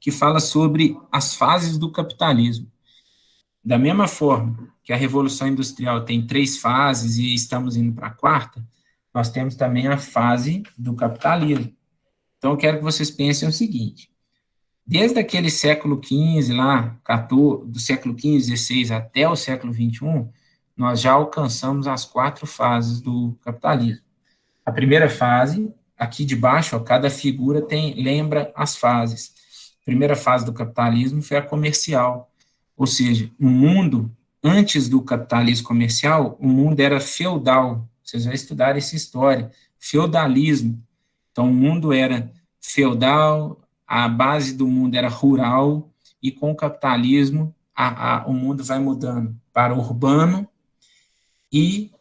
que fala sobre as fases do capitalismo. Da mesma forma que a Revolução Industrial tem 3 fases e estamos indo para a 4ª, nós temos também a fase do capitalismo. Então, eu quero que vocês pensem o seguinte: desde aquele século XV, lá, do século XV, XVI até o século XXI, nós já alcançamos as 4 fases do capitalismo. A primeira fase, aqui de baixo, ó, cada figura lembra as fases. A primeira fase do capitalismo foi a comercial, ou seja, o mundo, antes do capitalismo comercial, o mundo era feudal. Vocês vão estudar essa história, feudalismo. Então, o mundo era feudal, a base do mundo era rural, e com o capitalismo, o mundo vai mudando para o urbano, e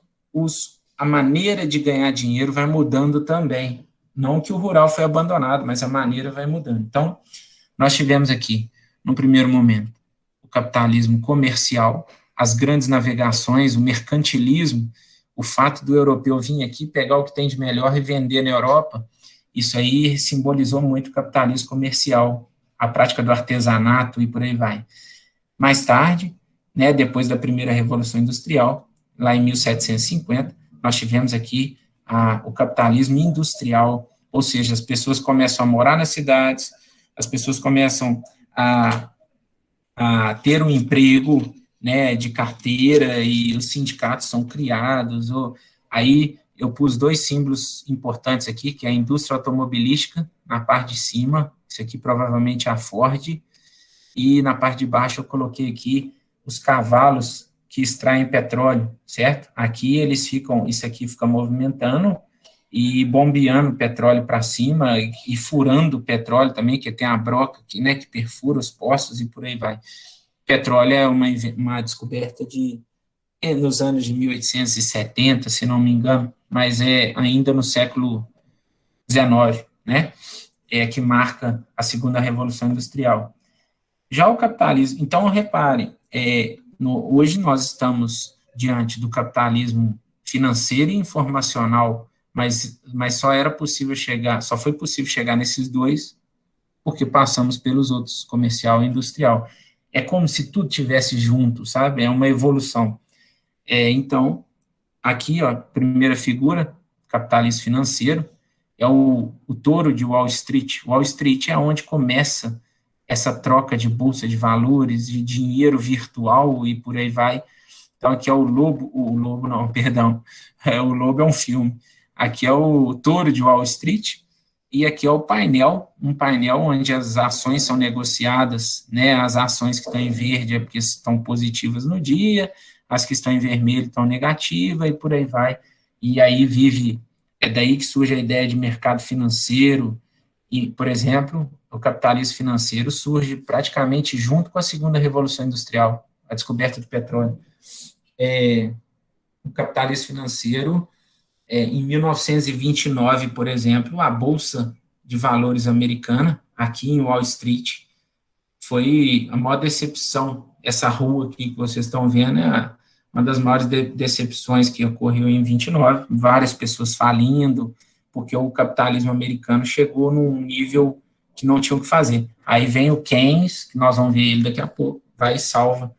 a maneira de ganhar dinheiro vai mudando também. Não que o rural foi abandonado, mas a maneira vai mudando. Então, nós tivemos aqui, no primeiro momento, o capitalismo comercial, as grandes navegações, o mercantilismo, o fato do europeu vir aqui, pegar o que tem de melhor e vender na Europa, isso aí simbolizou muito o capitalismo comercial, a prática do artesanato e por aí vai. Mais tarde, né, depois da primeira Revolução Industrial, lá em 1750, nós tivemos aqui o capitalismo industrial, ou seja, as pessoas começam a morar nas cidades, as pessoas começam a ter um emprego, né, de carteira, e os sindicatos são criados. Aí eu pus 2 símbolos importantes aqui, que é a indústria automobilística, na parte de cima, isso aqui provavelmente é a Ford, e na parte de baixo eu coloquei aqui os cavalos que extraem petróleo, certo? Aqui eles ficam, isso aqui fica movimentando e bombeando petróleo para cima e furando o petróleo também, que tem a broca aqui, né, que perfura os poços e por aí vai. Petróleo é uma descoberta nos anos de 1870, se não me engano, mas é ainda no século XIX, né? É que marca a segunda Revolução Industrial. Já o capitalismo, então reparem, hoje nós estamos diante do capitalismo financeiro e informacional, mas só foi possível chegar nesses 2 porque passamos pelos outros, comercial e industrial. É como se tudo tivesse junto, sabe? É uma evolução. Então, aqui, ó, primeira figura, capitalismo financeiro, é o touro de Wall Street. Wall Street é onde começa essa troca de bolsa de valores, de dinheiro virtual e por aí vai. Então, aqui é o lobo não, perdão, o lobo é um filme. Aqui é o touro de Wall Street, e aqui é o painel, um painel onde as ações são negociadas, né, as ações que estão em verde é porque estão positivas no dia, as que estão em vermelho estão negativas, e por aí vai. E aí é daí que surge a ideia de mercado financeiro, e, por exemplo, o capitalismo financeiro surge praticamente junto com a segunda Revolução Industrial, a descoberta do petróleo. O capitalismo financeiro, em 1929, por exemplo, a Bolsa de Valores americana, aqui em Wall Street, foi a maior decepção. Essa rua aqui que vocês estão vendo é uma das maiores decepções que ocorreu em 29, várias pessoas falindo, porque o capitalismo americano chegou num nível que não tinha o que fazer. Aí vem o Keynes, que nós vamos ver ele daqui a pouco, vai e salva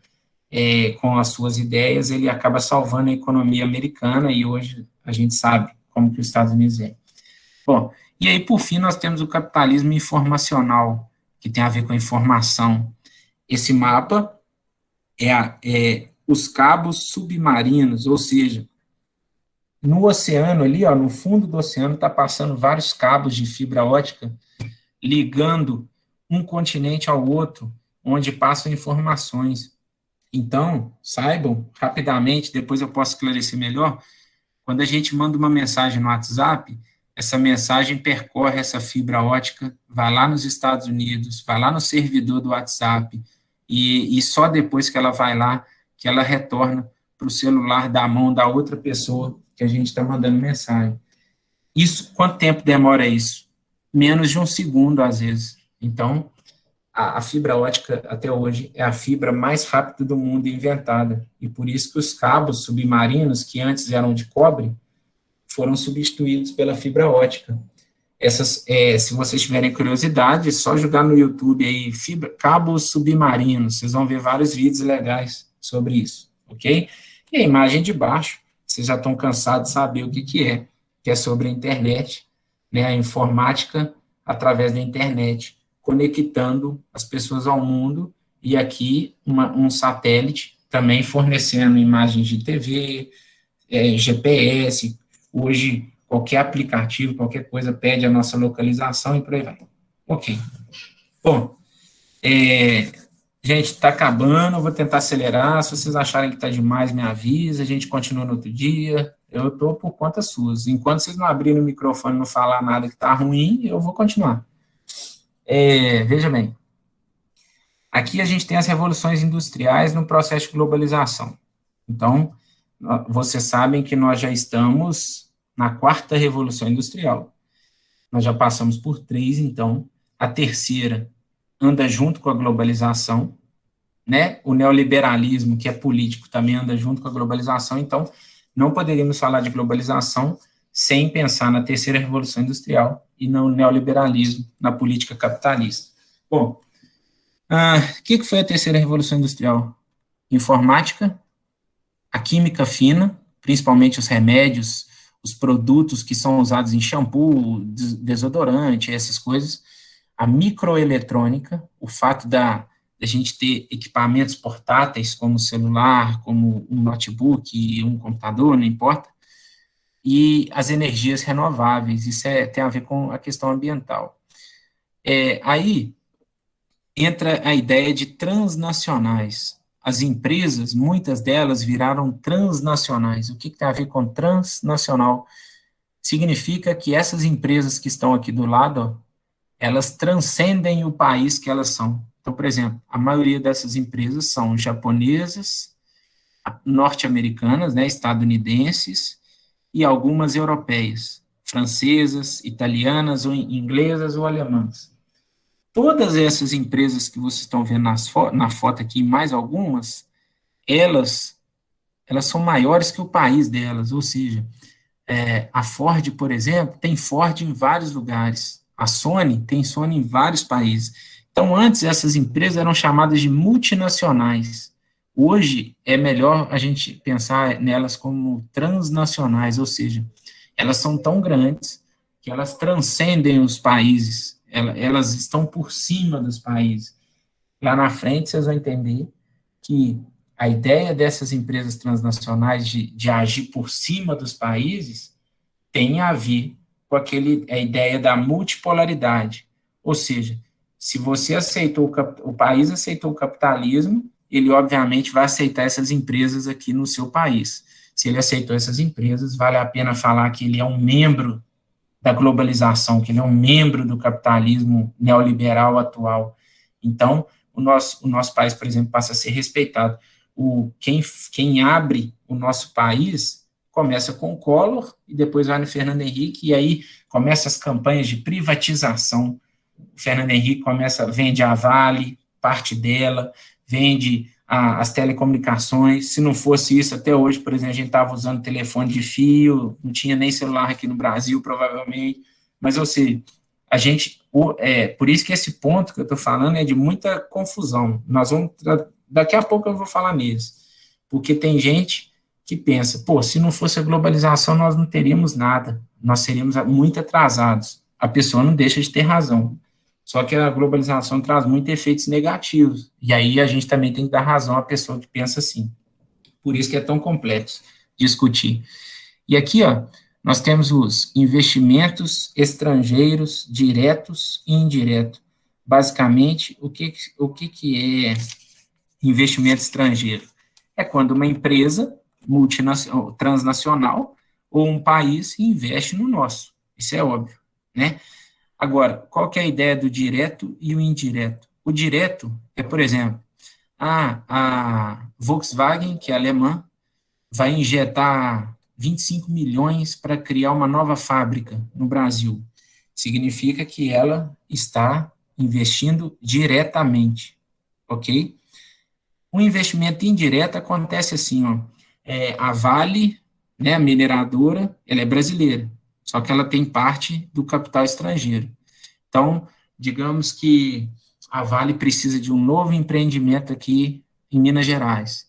com as suas ideias, ele acaba salvando a economia americana, e hoje a gente sabe como que os Estados Unidos é. Bom, e aí, por fim, nós temos o capitalismo informacional, que tem a ver com a informação. Esse mapa é os cabos submarinos, ou seja, no oceano ali, ó, no fundo do oceano, está passando vários cabos de fibra ótica ligando um continente ao outro, onde passam informações. Então, saibam rapidamente, depois eu posso esclarecer melhor, quando a gente manda uma mensagem no WhatsApp, essa mensagem percorre essa fibra ótica, vai lá nos Estados Unidos, vai lá no servidor do WhatsApp, e só depois que ela vai lá, que ela retorna para o celular da mão da outra pessoa que a gente está mandando mensagem. Isso, quanto tempo demora isso? Menos de 1 segundo, às vezes. Então, a fibra ótica, até hoje, é a fibra mais rápida do mundo inventada, e por isso que os cabos submarinos, que antes eram de cobre, foram substituídos pela fibra ótica. Se vocês tiverem curiosidade, é só jogar no YouTube aí, cabos submarinos, vocês vão ver vários vídeos legais sobre isso, ok? E a imagem de baixo, vocês já estão cansados de saber o que é sobre a internet, né, a informática através da internet, conectando as pessoas ao mundo, e aqui um satélite também fornecendo imagens de TV, GPS, hoje qualquer aplicativo, qualquer coisa pede a nossa localização e por aí vai. Ok. Bom, gente, está acabando, eu vou tentar acelerar, se vocês acharem que está demais, me avisa, a gente continua no outro dia, eu estou por conta suas. Enquanto vocês não abrirem o microfone e não falar nada que está ruim, eu vou continuar. Veja bem, aqui a gente tem as revoluções industriais no processo de globalização. Então, vocês sabem que nós já estamos na 4ª revolução industrial. Nós já passamos por 3, então, a terceira anda junto com a globalização, né? O neoliberalismo, que é político, também anda junto com a globalização, então, não poderíamos falar de globalização sem pensar na terceira revolução industrial e no neoliberalismo, na política capitalista. Bom, o que foi a terceira revolução industrial? Informática, a química fina, principalmente os remédios, os produtos que são usados em shampoo, desodorante, essas coisas, a microeletrônica, o fato da gente ter equipamentos portáteis, como celular, como um notebook, um computador, não importa, e as energias renováveis, isso tem a ver com a questão ambiental. Aí entra a ideia de transnacionais. As empresas, muitas delas viraram transnacionais. O que tem a ver com transnacional? Significa que essas empresas que estão aqui do lado, ó, elas transcendem o país que elas são. Então, por exemplo, a maioria dessas empresas são japonesas, norte-americanas, né, estadunidenses, e algumas europeias, francesas, italianas, ou inglesas ou alemãs. Todas essas empresas que vocês estão vendo na foto aqui, mais algumas, elas são maiores que o país delas, ou seja, a Ford, por exemplo, tem Ford em vários lugares, a Sony tem Sony em vários países. Então, antes, essas empresas eram chamadas de multinacionais. Hoje, é melhor a gente pensar nelas como transnacionais, ou seja, elas são tão grandes que elas transcendem os países, elas estão por cima dos países. Lá na frente, vocês vão entender que a ideia dessas empresas transnacionais de agir por cima dos países tem a ver com a ideia da multipolaridade. Ou seja, se você aceitou, o país aceitou o capitalismo, ele obviamente vai aceitar essas empresas aqui no seu país. Se ele aceitou essas empresas, vale a pena falar que ele é um membro da globalização, que ele é um membro do capitalismo neoliberal atual. Então, o nosso país, por exemplo, passa a ser respeitado. Quem abre o nosso país começa com o Collor e depois vai no Fernando Henrique, e aí começam as campanhas de privatização. O Fernando Henrique vende a Vale, parte dela, vende as telecomunicações. Se não fosse isso, até hoje, por exemplo, a gente estava usando telefone de fio, não tinha nem celular aqui no Brasil, provavelmente, mas, ou seja, por isso que esse ponto que eu estou falando é de muita confusão. Daqui a pouco eu vou falar nisso, porque tem gente que pensa, se não fosse a globalização, nós não teríamos nada, nós seríamos muito atrasados. A pessoa não deixa de ter razão. Só que a globalização traz muitos efeitos negativos, e aí a gente também tem que dar razão à pessoa que pensa assim. Por isso que é tão complexo discutir. E aqui, ó, nós temos os investimentos estrangeiros, diretos e indiretos. Basicamente, o que é investimento estrangeiro? É quando uma empresa transnacional ou um país investe no nosso. Isso é óbvio, né? Agora, qual que é a ideia do direto e o indireto? O direto é, por exemplo, a Volkswagen, que é alemã, vai injetar 25 milhões para criar uma nova fábrica no Brasil. Significa que ela está investindo diretamente, ok? O investimento indireto acontece assim, ó, a Vale, né, a mineradora, ela é brasileira, só que ela tem parte do capital estrangeiro. Então, digamos que a Vale precisa de um novo empreendimento aqui em Minas Gerais.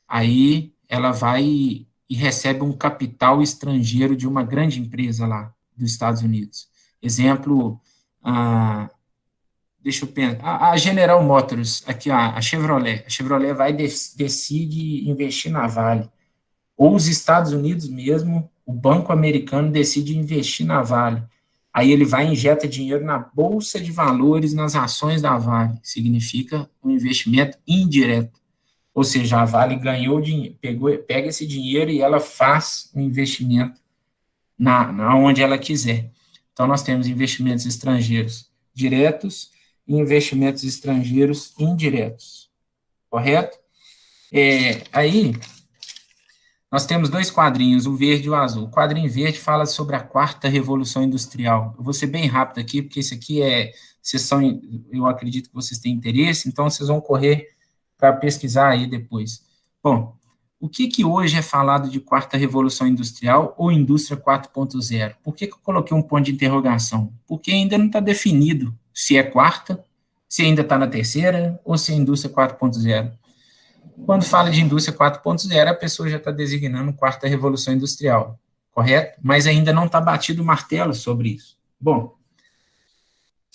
Aí ela vai e recebe um capital estrangeiro de uma grande empresa lá dos Estados Unidos. Exemplo, deixa eu pensar, a General Motors, aqui a Chevrolet. A Chevrolet vai decide investir na Vale. Ou os Estados Unidos mesmo, o banco americano decide investir na Vale. Aí ele vai e injeta dinheiro na Bolsa de Valores, nas ações da Vale. Significa um investimento indireto. Ou seja, a Vale ganhou dinheiro, pega esse dinheiro e ela faz um investimento onde ela quiser. Então, nós temos investimentos estrangeiros diretos e investimentos estrangeiros indiretos. Correto? Aí, nós temos dois quadrinhos, o verde e o azul. O quadrinho verde fala sobre a quarta revolução industrial. Eu vou ser bem rápido aqui, porque isso aqui eu acredito que vocês têm interesse, então vocês vão correr para pesquisar aí depois. Bom, o que hoje é falado de quarta revolução industrial ou indústria 4.0? Por que eu coloquei um ponto de interrogação? Porque ainda não está definido se é quarta, se ainda está na terceira, ou se é indústria 4.0. Quando fala de indústria 4.0, a pessoa já está designando quarta revolução industrial, correto? Mas ainda não está batido o martelo sobre isso. Bom,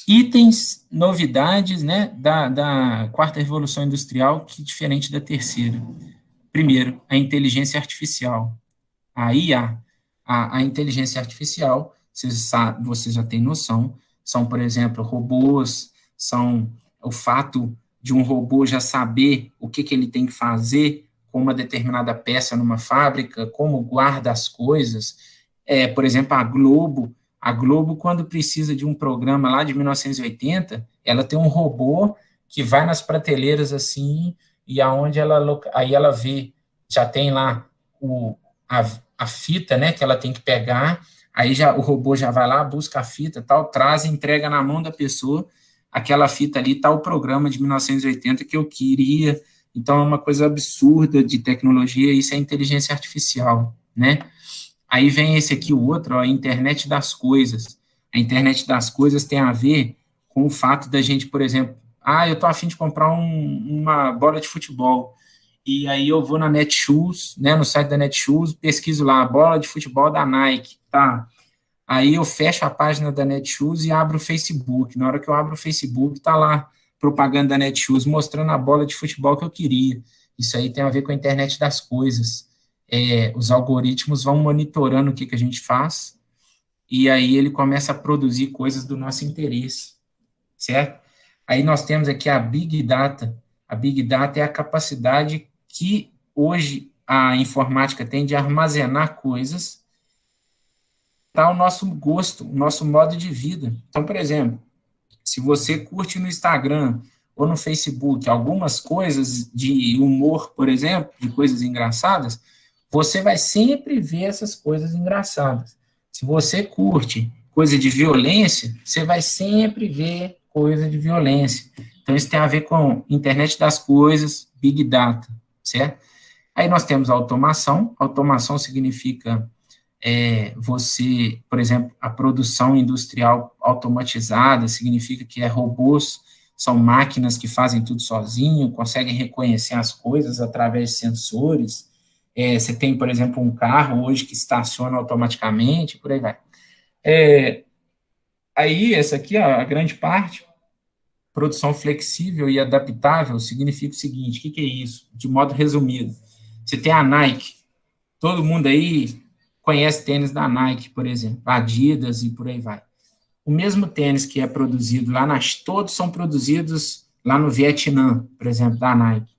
itens, novidades, né, da quarta revolução industrial, que é diferente da terceira. Primeiro, a inteligência artificial. A IA, a inteligência artificial, vocês já têm noção, são, por exemplo, robôs, são o fato de um robô já saber o que ele tem que fazer com uma determinada peça numa fábrica, como guarda as coisas. Por exemplo, a Globo, quando precisa de um programa lá de 1980, ela tem um robô que vai nas prateleiras assim, e aí ela vê, já tem lá a fita, né, que ela tem que pegar, aí o robô já vai lá, busca a fita, tal, traz e entrega na mão da pessoa, aquela fita ali está o programa de 1980 que eu queria. Então é uma coisa absurda de tecnologia, isso é inteligência artificial, né? Aí vem esse aqui, o outro, a internet das coisas. A internet das coisas tem a ver com o fato da gente, por exemplo, eu estou a fim de comprar uma bola de futebol, e aí eu vou na Netshoes, né, no site da Netshoes, pesquiso lá, bola de futebol da Nike, tá? Aí eu fecho a página da Netshoes e abro o Facebook. Na hora que eu abro o Facebook, está lá propaganda da Netshoes mostrando a bola de futebol que eu queria. Isso aí tem a ver com a internet das coisas. Os algoritmos vão monitorando o que a gente faz, e aí ele começa a produzir coisas do nosso interesse, certo? Aí nós temos aqui a Big Data. A Big Data é a capacidade que hoje a informática tem de armazenar coisas, tá, o nosso gosto, o nosso modo de vida. Então, por exemplo, se você curte no Instagram ou no Facebook algumas coisas de humor, por exemplo, de coisas engraçadas, você vai sempre ver essas coisas engraçadas. Se você curte coisa de violência, você vai sempre ver coisa de violência. Então, isso tem a ver com internet das coisas, Big Data, certo? Aí nós temos a automação. Automação significa você, por exemplo, a produção industrial automatizada, significa que robôs, são máquinas que fazem tudo sozinho, conseguem reconhecer as coisas através de sensores. Você tem, por exemplo, um carro hoje que estaciona automaticamente, por aí vai. Aí, essa aqui, a grande parte, produção flexível e adaptável, significa o seguinte: o que é isso? De modo resumido, você tem a Nike, todo mundo aí conhece tênis da Nike, por exemplo, Adidas e por aí vai. O mesmo tênis que é produzido lá todos são produzidos lá no Vietnã, por exemplo, da Nike.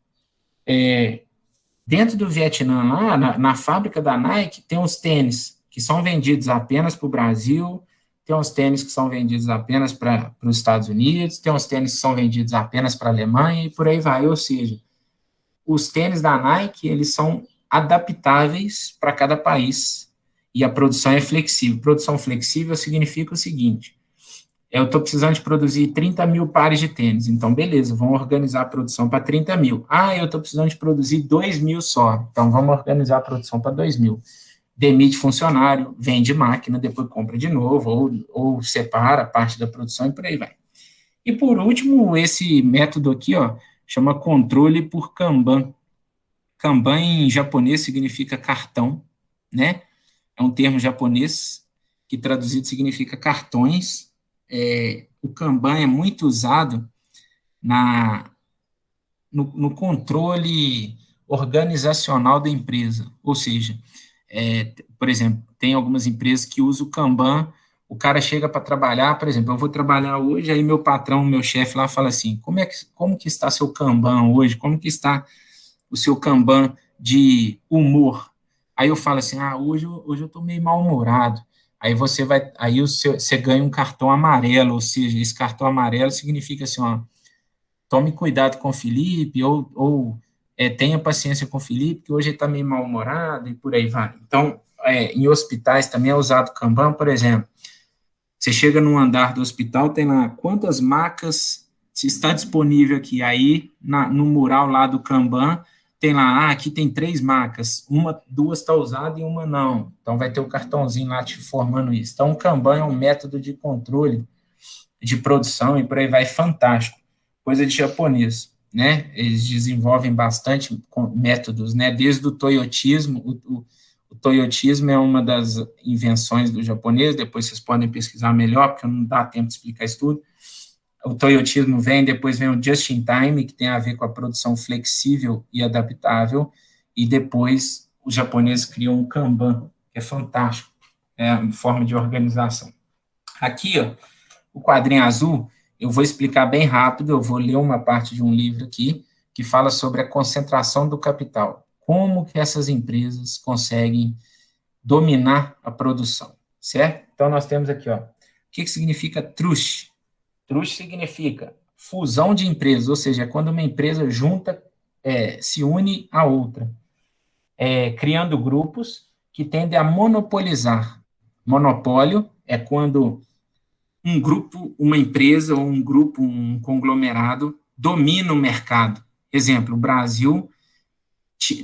Dentro do Vietnã, lá na fábrica da Nike, tem uns tênis que são vendidos apenas para o Brasil, tem uns tênis que são vendidos apenas para os Estados Unidos, tem uns tênis que são vendidos apenas para a Alemanha e por aí vai. Ou seja, os tênis da Nike, eles são adaptáveis para cada país e a produção é flexível. Produção flexível significa o seguinte: eu estou precisando de produzir 30 mil pares de tênis, então beleza, vamos organizar a produção para 30 mil. Eu estou precisando de produzir 2 mil só, então vamos organizar a produção para 2 mil. demite funcionário, vende máquina, depois compra de novo, ou separa parte da produção e por aí vai. E por último, esse método aqui, ó, chama controle por Kanban. Kanban em japonês significa cartão, né? É um termo japonês que traduzido significa cartões. O Kanban é muito usado no controle organizacional da empresa, ou seja, por exemplo, tem algumas empresas que usam o Kanban, o cara chega para trabalhar, por exemplo, eu vou trabalhar hoje, aí meu patrão, meu chefe lá fala assim, como que está seu Kanban hoje, como que está o seu Kanban de humor? Aí eu falo assim, hoje eu estou meio mal-humorado, aí você ganha um cartão amarelo, ou seja, esse cartão amarelo significa assim, ó, tome cuidado com o Felipe, ou tenha paciência com o Felipe, que hoje ele está meio mal-humorado, e por aí vai. Então, em hospitais também é usado o Kanban, por exemplo, você chega num andar do hospital, tem lá quantas macas se está disponível aqui, aí no mural lá do Kanban, tem lá, aqui tem 3 macas, duas está usada e uma não, então vai ter o cartãozinho lá te informando isso. Então, o Kanban é um método de controle de produção e por aí vai, fantástico, coisa de japonês, né? Eles desenvolvem bastante métodos, né? Desde o toyotismo, o toyotismo é uma das invenções do japonês, depois vocês podem pesquisar melhor, porque não dá tempo de explicar isso tudo. O toyotismo depois vem o just in time, que tem a ver com a produção flexível e adaptável, e depois os japoneses criam um Kanban, que é fantástico, é uma forma de organização. Aqui, ó, o quadrinho azul, eu vou explicar bem rápido, eu vou ler uma parte de um livro aqui, que fala sobre a concentração do capital. Como que essas empresas conseguem dominar a produção, certo? Então, nós temos aqui, ó, o que significa truste? Truste significa fusão de empresas, ou seja, é quando uma empresa se une a outra, criando grupos que tendem a monopolizar. Monopólio é quando um grupo, uma empresa ou um grupo, um conglomerado, domina o mercado. Exemplo, o Brasil,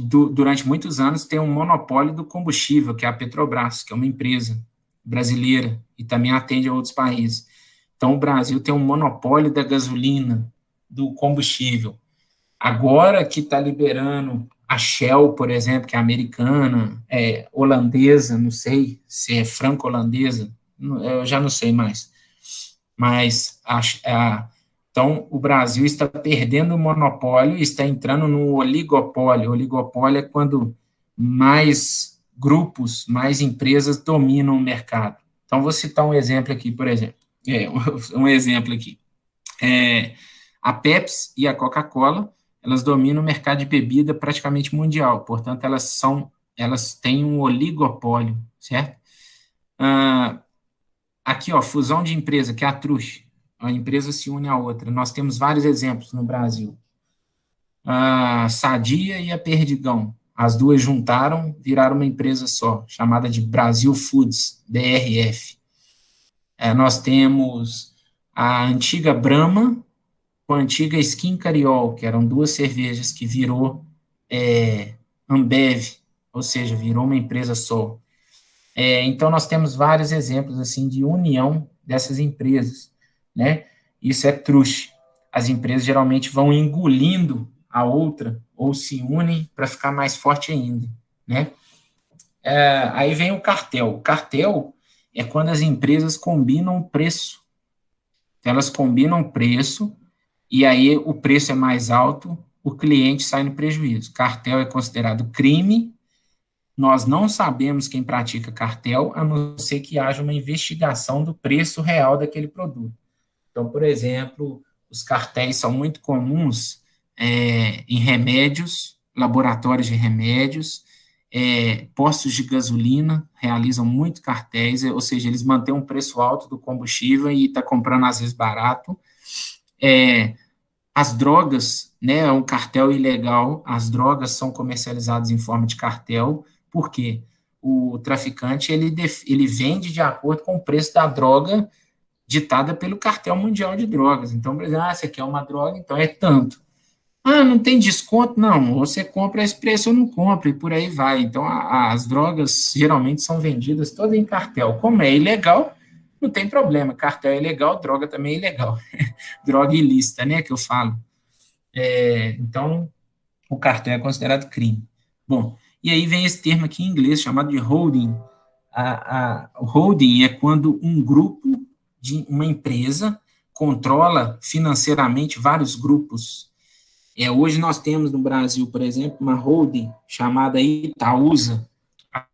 durante muitos anos, tem um monopólio do combustível, que é a Petrobras, que é uma empresa brasileira e também atende a outros países. Então, o Brasil tem um monopólio da gasolina, do combustível. Agora que está liberando a Shell, por exemplo, que é americana, holandesa, não sei se é franco-holandesa, eu já não sei mais. Mas, então, o Brasil está perdendo o monopólio e está entrando no oligopólio. O oligopólio é quando mais grupos, mais empresas dominam o mercado. Então, vou citar um exemplo aqui, por exemplo. Um exemplo aqui. A Pepsi e a Coca-Cola, elas dominam o mercado de bebida praticamente mundial, portanto, elas têm um oligopólio, certo? Aqui, ó, fusão de empresa, que é a Truste. A empresa se une a outra. Nós temos vários exemplos no Brasil. A Sadia e a Perdigão. As duas juntaram, viraram uma empresa só, chamada de Brasil Foods, BRF. Nós temos a antiga Brahma com a antiga Skin Cariol, que eram 2 cervejas que virou Ambev, ou seja, virou uma empresa só. Então, nós temos vários exemplos assim de união dessas empresas, né? Isso é truste. As empresas geralmente vão engolindo a outra ou se unem para ficar mais forte ainda, né? Aí vem o cartel. O cartel é quando as empresas combinam o preço. Então, elas combinam o preço e aí o preço é mais alto, o cliente sai no prejuízo. Cartel é considerado crime. Nós não sabemos quem pratica cartel, a não ser que haja uma investigação do preço real daquele produto. Então, por exemplo, os cartéis são muito comuns em remédios, laboratórios de remédios, postos de gasolina realizam muito cartéis, ou seja, eles mantêm um preço alto do combustível e está comprando às vezes barato. As drogas, né, é um cartel ilegal, as drogas são comercializadas em forma de cartel, porque o traficante ele vende de acordo com o preço da droga ditada pelo cartel mundial de drogas. Então, por exemplo, essa aqui é uma droga, então é tanto. Ah, não tem desconto? Não, você compra esse preço ou não compra, e por aí vai. Então, as drogas geralmente são vendidas todas em cartel. Como é ilegal, não tem problema. Cartel é ilegal, droga também é ilegal. Droga ilícita, né, que eu falo. Então, o cartel é considerado crime. Bom, e aí vem esse termo aqui em inglês, chamado de holding. O holding é quando um grupo de uma empresa controla financeiramente vários grupos. Hoje nós temos no Brasil, por exemplo, uma holding chamada Itaúsa.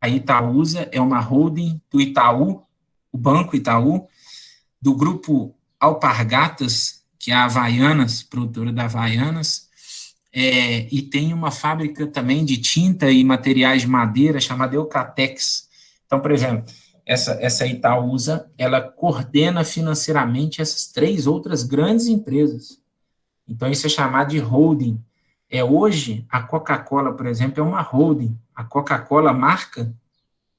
A Itaúsa é uma holding do Itaú, o Banco Itaú, do grupo Alpargatas, que é a Havaianas, produtora da Havaianas, e tem uma fábrica também de tinta e materiais de madeira chamada Eucatex. Então, por exemplo, essa Itaúsa, ela coordena financeiramente essas 3 outras grandes empresas. Então, isso é chamado de holding. Hoje, a Coca-Cola, por exemplo, é uma holding. A Coca-Cola marca,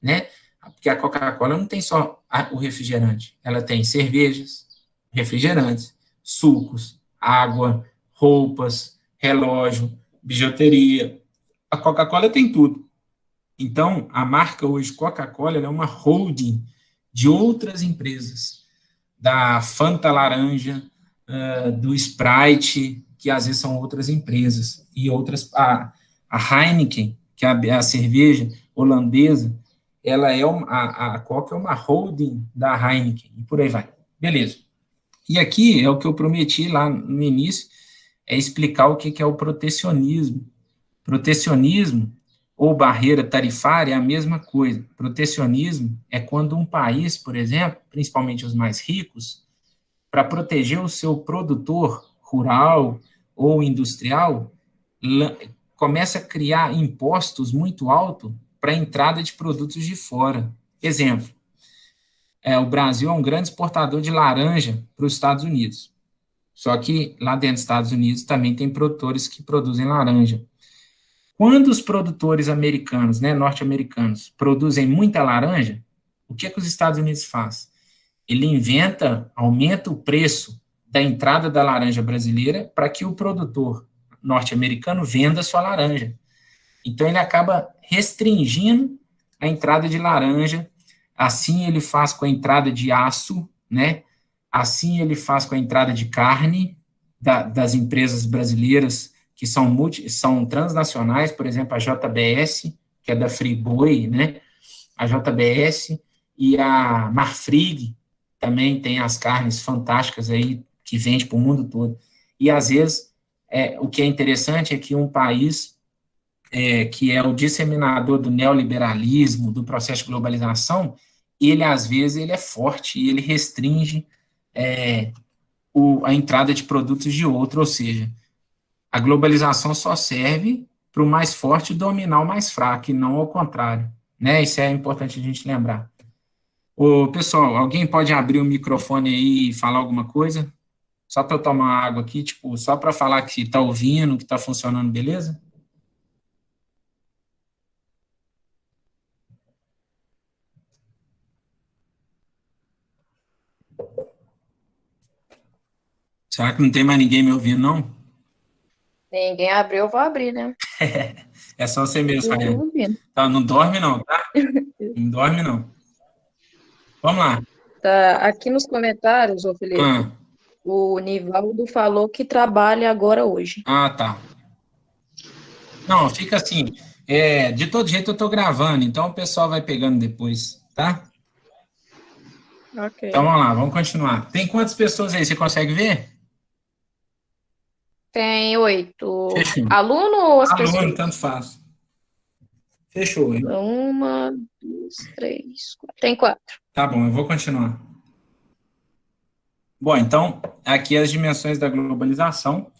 né? Porque a Coca-Cola não tem só o refrigerante, ela tem cervejas, refrigerantes, sucos, água, roupas, relógio, bijuteria. A Coca-Cola tem tudo. Então, a marca hoje Coca-Cola é uma holding de outras empresas, da Fanta Laranja, do Sprite, que às vezes são outras empresas, e outras, a Heineken, que é a cerveja holandesa, ela é a Coca é uma holding da Heineken, e por aí vai. Beleza. E aqui é o que eu prometi lá no início, é explicar o que é o protecionismo. Protecionismo ou barreira tarifária é a mesma coisa. Protecionismo é quando um país, por exemplo, principalmente os mais ricos, para proteger o seu produtor rural ou industrial, começa a criar impostos muito altos para a entrada de produtos de fora. Exemplo, o Brasil é um grande exportador de laranja para os Estados Unidos. Só que lá dentro dos Estados Unidos também tem produtores que produzem laranja. Quando os produtores americanos, né, norte-americanos, produzem muita laranja, o que os Estados Unidos faz? Ele aumenta o preço da entrada da laranja brasileira para que o produtor norte-americano venda sua laranja. Então, ele acaba restringindo a entrada de laranja, assim ele faz com a entrada de aço, né? Assim ele faz com a entrada de carne das empresas brasileiras que são transnacionais, por exemplo, a JBS, que é da Friboi, né? A JBS e a Marfrig também tem as carnes fantásticas aí que vende para o mundo todo. E às vezes o que é interessante é que um país que é o disseminador do neoliberalismo, do processo de globalização, ele às vezes ele é forte e ele restringe a entrada de produtos de outro, ou seja, a globalização só serve para o mais forte dominar o mais fraco, e não ao contrário, né? Isso é importante a gente lembrar. Ô, pessoal, alguém pode abrir o microfone aí e falar alguma coisa? Só para eu tomar água aqui, tipo, só para falar que está ouvindo, que está funcionando, beleza? Será que não tem mais ninguém me ouvindo, não? Ninguém abriu, eu vou abrir, né? É só você mesmo, Eu tô Fabiano. ouvindo. Tá, não dorme não, tá? Não dorme não. Vamos lá. Tá, aqui nos comentários, ô Felipe, Ah, o Nivaldo falou que trabalha agora hoje. tá. Não, fica assim. De todo jeito eu tô gravando, então o pessoal vai pegando depois, tá? Então Ok. vamos lá, vamos continuar. Tem quantas pessoas aí? Você consegue ver? Tem 8. Fechou. Aluno ou as Aluno, pessoas? tanto faz. Fechou, hein? Uma, duas, três, quatro. Tem 4. Tá bom, eu vou continuar. Bom, então, aqui as dimensões da globalização.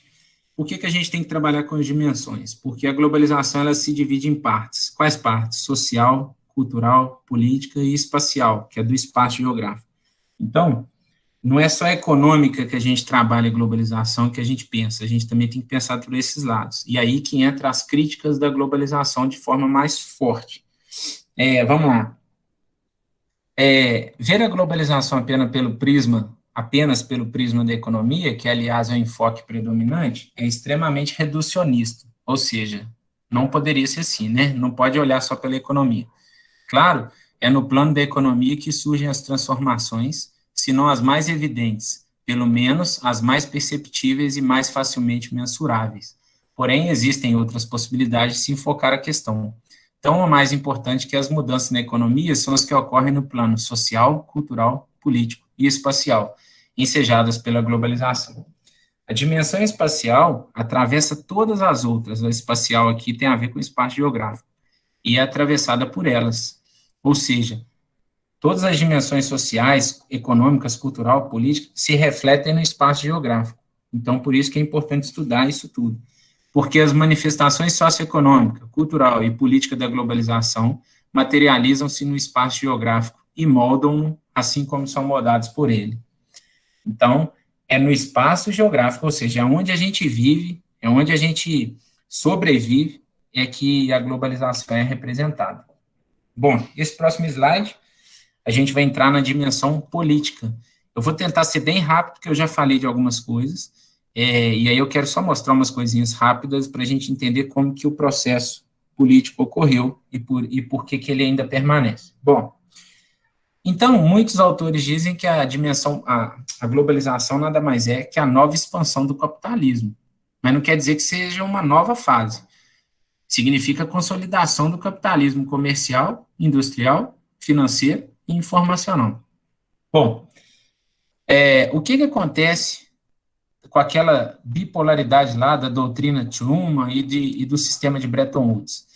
Por que a gente tem que trabalhar com as dimensões? Porque a globalização ela se divide em partes. Quais partes? Social, cultural, política e espacial, que é do espaço geográfico. Então, não é só econômica que a gente trabalha a globalização que a gente pensa, a gente também tem que pensar por esses lados. E aí que entra as críticas da globalização de forma mais forte. Vamos lá. Ver a globalização apenas pelo prisma apenas pelo prisma da economia, que, aliás, é o enfoque predominante, é extremamente reducionista, ou seja, não poderia ser assim, né? Não pode olhar só pela economia. Claro, é no plano da economia que surgem as transformações, se não as mais evidentes, pelo menos as mais perceptíveis e mais facilmente mensuráveis. Porém, existem outras possibilidades de se enfocar a questão. Então, o mais importante é que as mudanças na economia são as que ocorrem no plano social, cultural, político e espacial, ensejadas pela globalização. A dimensão espacial atravessa todas as outras. A espacial aqui tem a ver com o espaço geográfico e é atravessada por elas. Ou seja, todas as dimensões sociais, econômicas, cultural, política, se refletem no espaço geográfico. Então, por isso que é importante estudar isso tudo. Porque as manifestações socioeconômica, cultural e política da globalização materializam-se no espaço geográfico e moldam-no, assim como são moldados por ele. Então, é no espaço geográfico, ou seja, é onde a gente vive, é onde a gente sobrevive, é que a globalização é representada. Bom, esse próximo slide, a gente vai entrar na dimensão política. Eu vou tentar ser bem rápido, porque eu já falei de algumas coisas, e aí eu quero só mostrar umas coisinhas rápidas para a gente entender como que o processo político ocorreu e por que ele ainda permanece. Bom, então, muitos autores dizem que a dimensão, a globalização nada mais é que a nova expansão do capitalismo, mas não quer dizer que seja uma nova fase. Significa a consolidação do capitalismo comercial, industrial, financeiro e informacional. Bom, o que acontece com aquela bipolaridade lá da doutrina Truman e do sistema de Bretton Woods?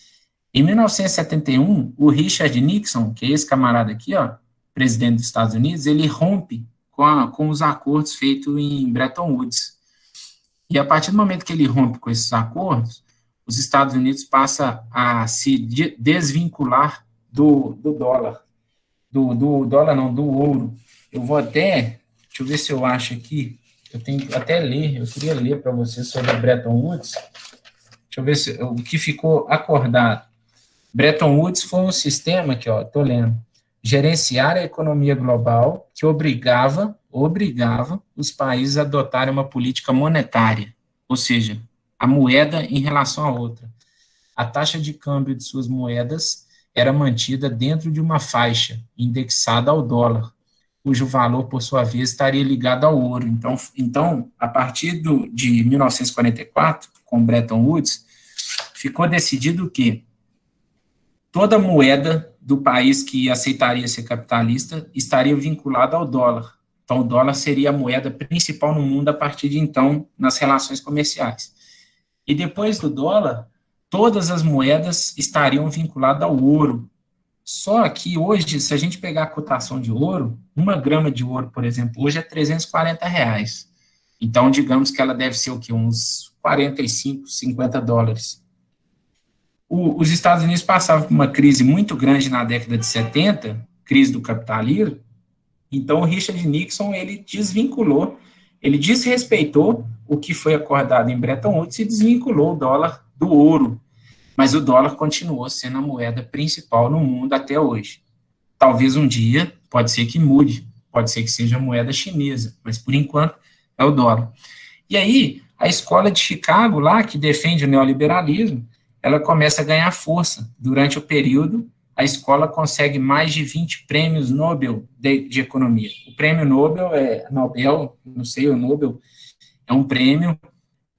Em 1971, o Richard Nixon, que é esse camarada aqui, ó, presidente dos Estados Unidos, ele rompe com os acordos feitos em Bretton Woods. E a partir do momento que ele rompe com esses acordos, os Estados Unidos passam a se desvincular do dólar. Do dólar não, do ouro. Eu vou até, deixa eu ver se eu acho aqui, eu tenho que até ler, eu queria ler para você sobre Bretton Woods. Deixa eu ver se, o que ficou acordado. Bretton Woods foi um sistema que, ó, estou lendo, gerenciar a economia global que obrigava os países a adotarem uma política monetária, ou seja, a moeda em relação à outra. A taxa de câmbio de suas moedas era mantida dentro de uma faixa indexada ao dólar, cujo valor, por sua vez, estaria ligado ao ouro. Então a partir de 1944, com Bretton Woods, ficou decidido que toda moeda do país que aceitaria ser capitalista estaria vinculada ao dólar. Então, o dólar seria a moeda principal no mundo a partir de então, nas relações comerciais. E depois do dólar, todas as moedas estariam vinculadas ao ouro. Só que hoje, se a gente pegar a cotação de ouro, 1 grama de ouro, por exemplo, hoje é R$340. Então, digamos que ela deve ser o quê? Uns 45, 50 dólares. Os Estados Unidos passavam por uma crise muito grande na década de 70, crise do capitalismo. Então, o Richard Nixon, ele desvinculou, ele desrespeitou o que foi acordado em Bretton Woods e desvinculou o dólar do ouro. Mas o dólar continuou sendo a moeda principal no mundo até hoje. Talvez um dia, pode ser que mude, pode ser que seja a moeda chinesa, mas por enquanto é o dólar. E aí, a escola de Chicago, lá, que defende o neoliberalismo, ela começa a ganhar força. Durante o período, a escola consegue mais de 20 prêmios Nobel de economia. O prêmio Nobel não sei, o Nobel é um prêmio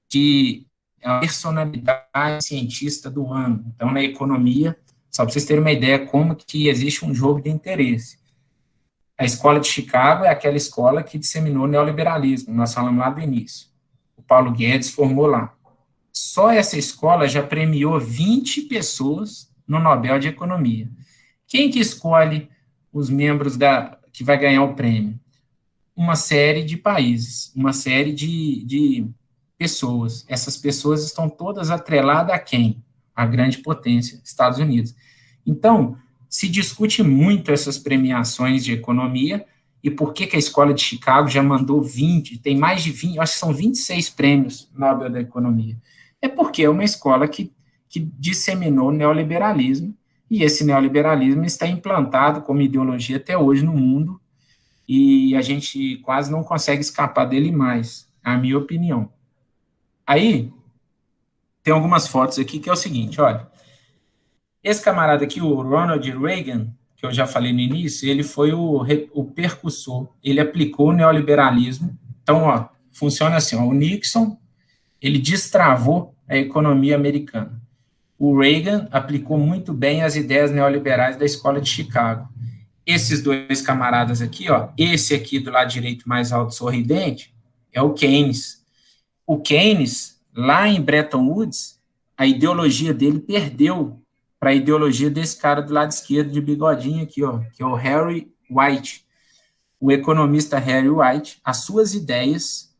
que é a personalidade cientista do ano. Então, na economia, só para vocês terem uma ideia como que existe um jogo de interesse. A escola de Chicago é aquela escola que disseminou o neoliberalismo, nós falamos lá do início. O Paulo Guedes formou lá. Só essa escola já premiou 20 pessoas no Nobel de Economia. Quem que escolhe os membros que vai ganhar o prêmio? Uma série de países, uma série de pessoas. Essas pessoas estão todas atreladas a quem? A grande potência, Estados Unidos. Então, se discute muito essas premiações de economia e por que a escola de Chicago já mandou 20, tem mais de 20, acho que são 26 prêmios Nobel da Economia. É porque é uma escola que disseminou o neoliberalismo, e esse neoliberalismo está implantado como ideologia até hoje no mundo, e a gente quase não consegue escapar dele mais, a minha opinião. Aí, tem algumas fotos aqui que é o seguinte, olha, esse camarada aqui, o Ronald Reagan, que eu já falei no início, ele foi o percussor, ele aplicou o neoliberalismo. Então, ó, funciona assim, ó, o Nixon, ele destravou a economia americana. O Reagan aplicou muito bem as ideias neoliberais da Escola de Chicago. Esses dois camaradas aqui, ó, esse aqui do lado direito mais alto sorridente, é o Keynes. O Keynes, lá em Bretton Woods, a ideologia dele perdeu para a ideologia desse cara do lado esquerdo de bigodinho aqui, ó, que é o Harry White. O economista Harry White, as suas ideias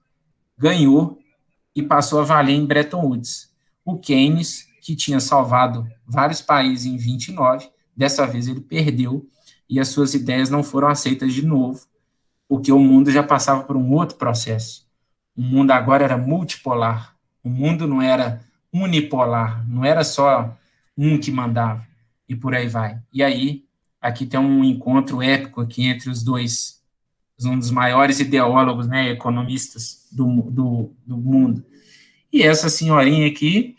ganhou e passou a valer em Bretton Woods. O Keynes, que tinha salvado vários países em 29, dessa vez ele perdeu e as suas ideias não foram aceitas de novo, porque o mundo já passava por um outro processo. O mundo agora era multipolar. O mundo não era unipolar, não era só um que mandava, e por aí vai. E aí, aqui tem um encontro épico aqui entre os dois, um dos maiores ideólogos, né, economistas do mundo. E essa senhorinha aqui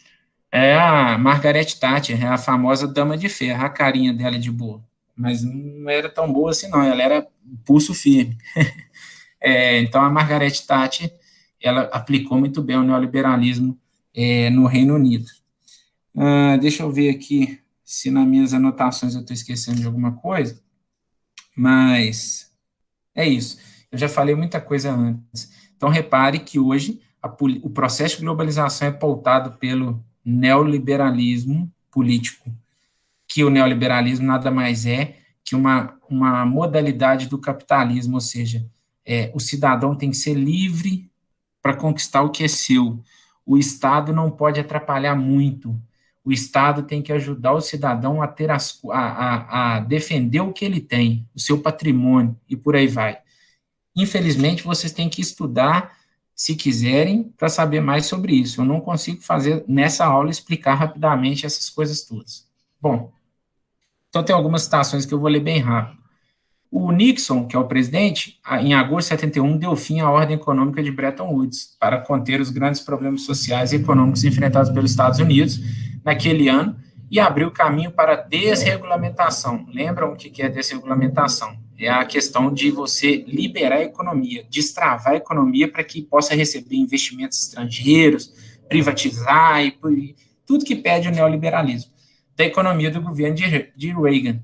é a Margaret Thatcher, é a famosa dama de ferro, a carinha dela de boa. Mas não era tão boa assim, não, ela era pulso firme. Então, a Margaret Thatcher, ela aplicou muito bem o neoliberalismo no Reino Unido. Deixa eu ver aqui se nas minhas anotações eu estou esquecendo de alguma coisa, mas é isso. Eu já falei muita coisa antes. Então, repare que hoje o processo de globalização é pautado pelo neoliberalismo político, que o neoliberalismo nada mais é que uma modalidade do capitalismo, ou seja, o cidadão tem que ser livre para conquistar o que é seu. O Estado não pode atrapalhar muito. O Estado tem que ajudar o cidadão a defender o que ele tem, o seu patrimônio, e por aí vai. Infelizmente, vocês têm que estudar, se quiserem, para saber mais sobre isso. Eu não consigo fazer, nessa aula, explicar rapidamente essas coisas todas. Bom, então tem algumas citações que eu vou ler bem rápido. O Nixon, que é o presidente, em agosto de 71, deu fim à ordem econômica de Bretton Woods para conter os grandes problemas sociais e econômicos enfrentados pelos Estados Unidos naquele ano e abriu caminho para a desregulamentação. Lembram o que é desregulamentação? É a questão de você liberar a economia, destravar a economia para que possa receber investimentos estrangeiros, privatizar e tudo que pede o neoliberalismo. Da economia do governo de Reagan.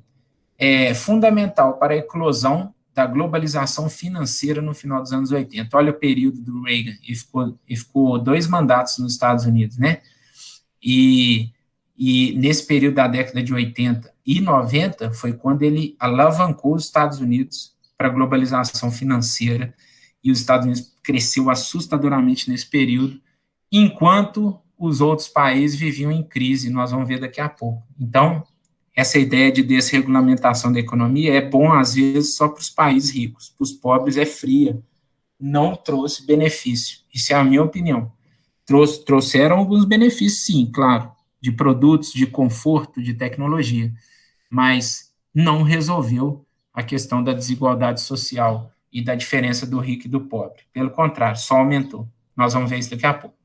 É fundamental para a eclosão da globalização financeira no final dos anos 80. Olha o período do Reagan, ele ficou 2 mandatos nos Estados Unidos, né? E nesse período da década de 80 e 90 foi quando ele alavancou os Estados Unidos para a globalização financeira, e os Estados Unidos cresceu assustadoramente nesse período, enquanto os outros países viviam em crise, nós vamos ver daqui a pouco. Então, essa ideia de desregulamentação da economia é bom, às vezes, só para os países ricos. Para os pobres é fria. Não trouxe benefício. Isso é a minha opinião. Trouxeram alguns benefícios, sim, claro, de produtos, de conforto, de tecnologia, mas não resolveu a questão da desigualdade social e da diferença do rico e do pobre. Pelo contrário, só aumentou. Nós vamos ver isso daqui a pouco.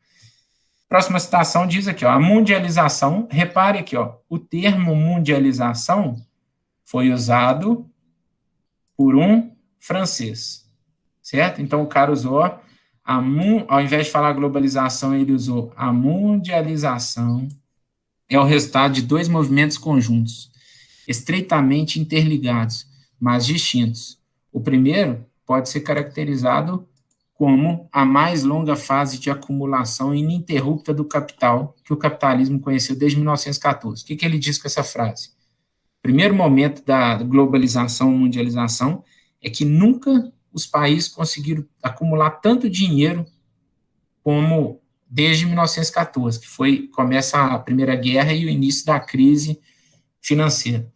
Próxima citação diz aqui, ó, a mundialização, repare aqui, ó, o termo mundialização foi usado por um francês, certo? Então, o cara usou, ao invés de falar globalização, ele usou a mundialização, é o resultado de 2 movimentos conjuntos, estreitamente interligados, mas distintos. O primeiro pode ser caracterizado como a mais longa fase de acumulação ininterrupta do capital que o capitalismo conheceu desde 1914. O que ele diz com essa frase? O primeiro momento da globalização, mundialização, é que nunca os países conseguiram acumular tanto dinheiro como desde 1914, que começa a Primeira Guerra e o início da crise financeira.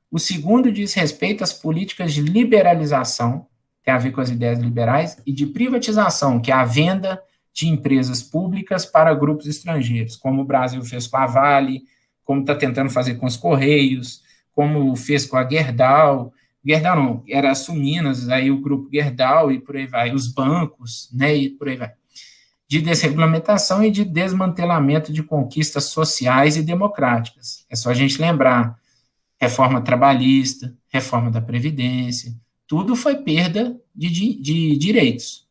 O segundo diz respeito às políticas de liberalização, tem a ver com as ideias liberais, e de privatização, que é a venda de empresas públicas para grupos estrangeiros, como o Brasil fez com a Vale, como está tentando fazer com os Correios, como fez com a Gerdau, Gerdau não, era a Suminas, aí o grupo Gerdau e por aí vai, os bancos, né, e por aí vai, de desregulamentação e de desmantelamento de conquistas sociais e democráticas. É só a gente lembrar, reforma trabalhista, reforma da Previdência, tudo foi perda de direitos,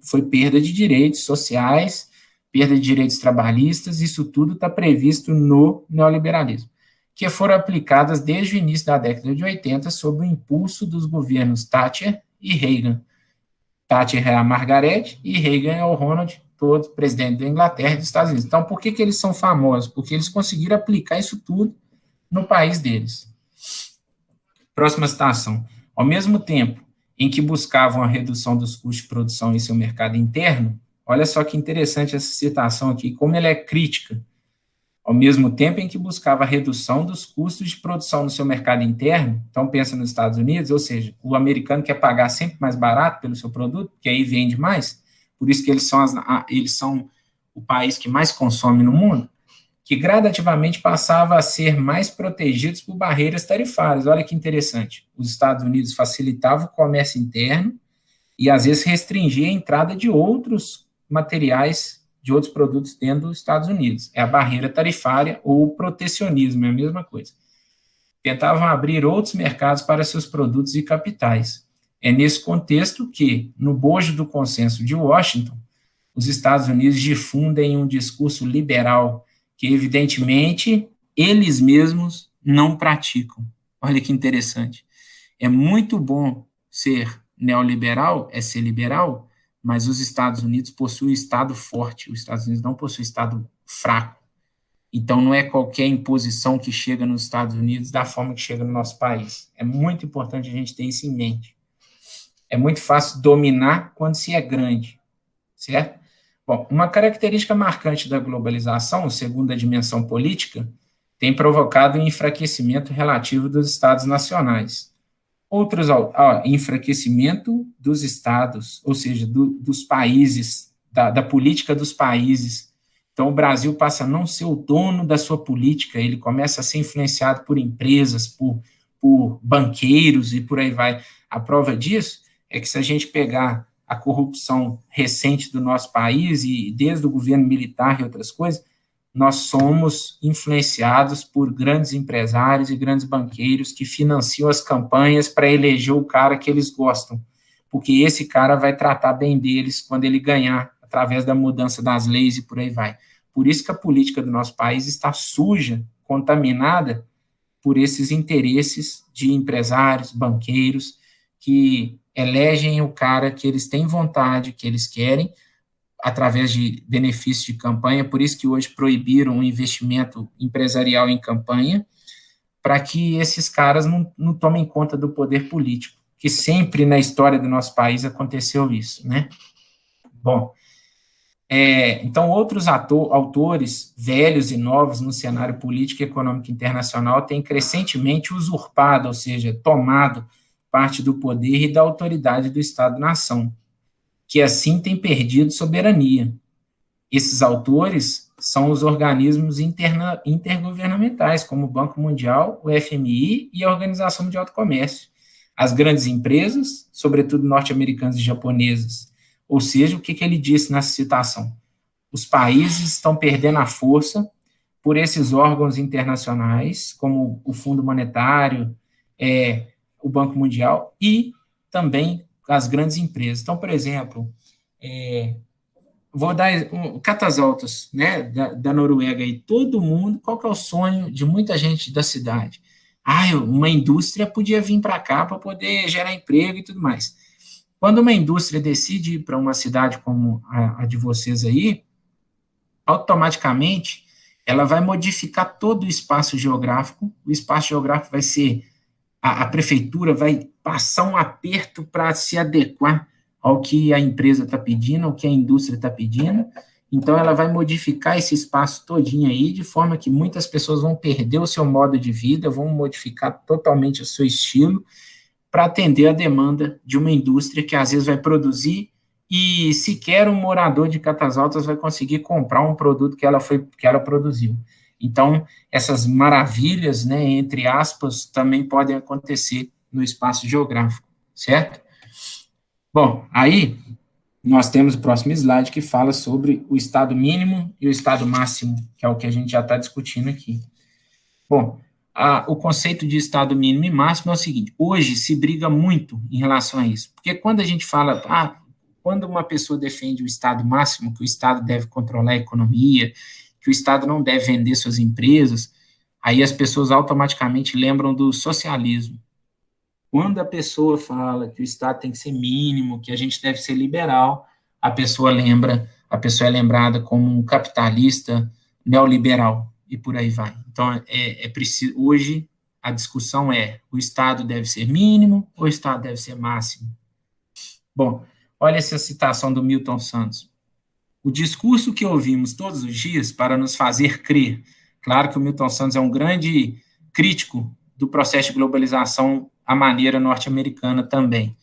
foi perda de direitos sociais, perda de direitos trabalhistas, isso tudo está previsto no neoliberalismo, que foram aplicadas desde o início da década de 80 sob o impulso dos governos Thatcher e Reagan. Thatcher é a Margaret e Reagan é o Ronald, todo presidente da Inglaterra e dos Estados Unidos. Então, por que eles são famosos? Porque eles conseguiram aplicar isso tudo no país deles. Próxima citação. Ao mesmo tempo em que buscavam a redução dos custos de produção em seu mercado interno, olha só que interessante essa citação aqui, como ela é crítica. Ao mesmo tempo em que buscava a redução dos custos de produção no seu mercado interno, então pensa nos Estados Unidos, ou seja, o americano quer pagar sempre mais barato pelo seu produto, porque aí vende mais, por isso que eles são o país que mais consome no mundo, que gradativamente passava a ser mais protegidos por barreiras tarifárias. Olha que interessante. Os Estados Unidos facilitavam o comércio interno e, às vezes, restringia a entrada de outros materiais, de outros produtos dentro dos Estados Unidos. É a barreira tarifária ou o protecionismo, é a mesma coisa. Tentavam abrir outros mercados para seus produtos e capitais. É nesse contexto que, no bojo do consenso de Washington, os Estados Unidos difundem um discurso liberal que, evidentemente, eles mesmos não praticam. Olha que interessante. É muito bom ser neoliberal, é ser liberal, mas os Estados Unidos possuem Estado forte, os Estados Unidos não possuem Estado fraco. Então, não é qualquer imposição que chega nos Estados Unidos da forma que chega no nosso país. É muito importante a gente ter isso em mente. É muito fácil dominar quando se é grande, certo? Bom, uma característica marcante da globalização, segundo a dimensão política, tem provocado um enfraquecimento relativo dos Estados nacionais. Outros, enfraquecimento dos Estados, ou seja, dos países, da política dos países. Então, o Brasil passa a não ser o dono da sua política, ele começa a ser influenciado por empresas, por banqueiros e por aí vai. A prova disso é que se a gente pegar a corrupção recente do nosso país, e desde o governo militar e outras coisas, nós somos influenciados por grandes empresários e grandes banqueiros que financiam as campanhas para eleger o cara que eles gostam, porque esse cara vai tratar bem deles quando ele ganhar, através da mudança das leis e por aí vai. Por isso que a política do nosso país está suja, contaminada por esses interesses de empresários, banqueiros, que elegem o cara que eles têm vontade, que eles querem, através de benefícios de campanha, por isso que hoje proibiram o investimento empresarial em campanha, para que esses caras não tomem conta do poder político, que sempre na história do nosso país aconteceu isso, né? Bom, então outros autores, velhos e novos no cenário político e econômico internacional, têm crescentemente usurpado, ou seja, tomado parte do poder e da autoridade do Estado-nação, que assim tem perdido soberania. Esses autores são os organismos intergovernamentais, como o Banco Mundial, o FMI e a Organização Mundial do Comércio. As grandes empresas, sobretudo norte-americanas e japonesas. Ou seja, o que ele disse nessa citação? Os países estão perdendo a força por esses órgãos internacionais, como o Fundo Monetário, o Banco Mundial e também as grandes empresas. Então, por exemplo, vou dar Catas Altas, né, da Noruega, e todo mundo, qual que é o sonho de muita gente da cidade? Uma indústria podia vir para cá para poder gerar emprego e tudo mais. Quando uma indústria decide ir para uma cidade como a de vocês aí, automaticamente ela vai modificar todo o espaço geográfico vai ser, a prefeitura vai passar um aperto para se adequar ao que a empresa está pedindo, ao que a indústria está pedindo, então ela vai modificar esse espaço todinho aí, de forma que muitas pessoas vão perder o seu modo de vida, vão modificar totalmente o seu estilo, para atender a demanda de uma indústria que às vezes vai produzir e sequer um morador de Catas Altas vai conseguir comprar um produto que ela produziu. Então, essas maravilhas, né, entre aspas, também podem acontecer no espaço geográfico, certo? Bom, aí nós temos o próximo slide que fala sobre o estado mínimo e o estado máximo, que é o que a gente já está discutindo aqui. Bom, o conceito de estado mínimo e máximo é o seguinte: hoje se briga muito em relação a isso, porque quando a gente fala, quando uma pessoa defende o estado máximo, que o Estado deve controlar a economia, que o Estado não deve vender suas empresas, aí as pessoas automaticamente lembram do socialismo. Quando a pessoa fala que o Estado tem que ser mínimo, que a gente deve ser liberal, a pessoa é lembrada como um capitalista neoliberal, e por aí vai. Então, é preciso, hoje, a discussão é: o Estado deve ser mínimo ou o Estado deve ser máximo? Bom, olha essa citação do Milton Santos: o discurso que ouvimos todos os dias para nos fazer crer. Claro que o Milton Santos é um grande crítico do processo de globalização à maneira norte-americana também.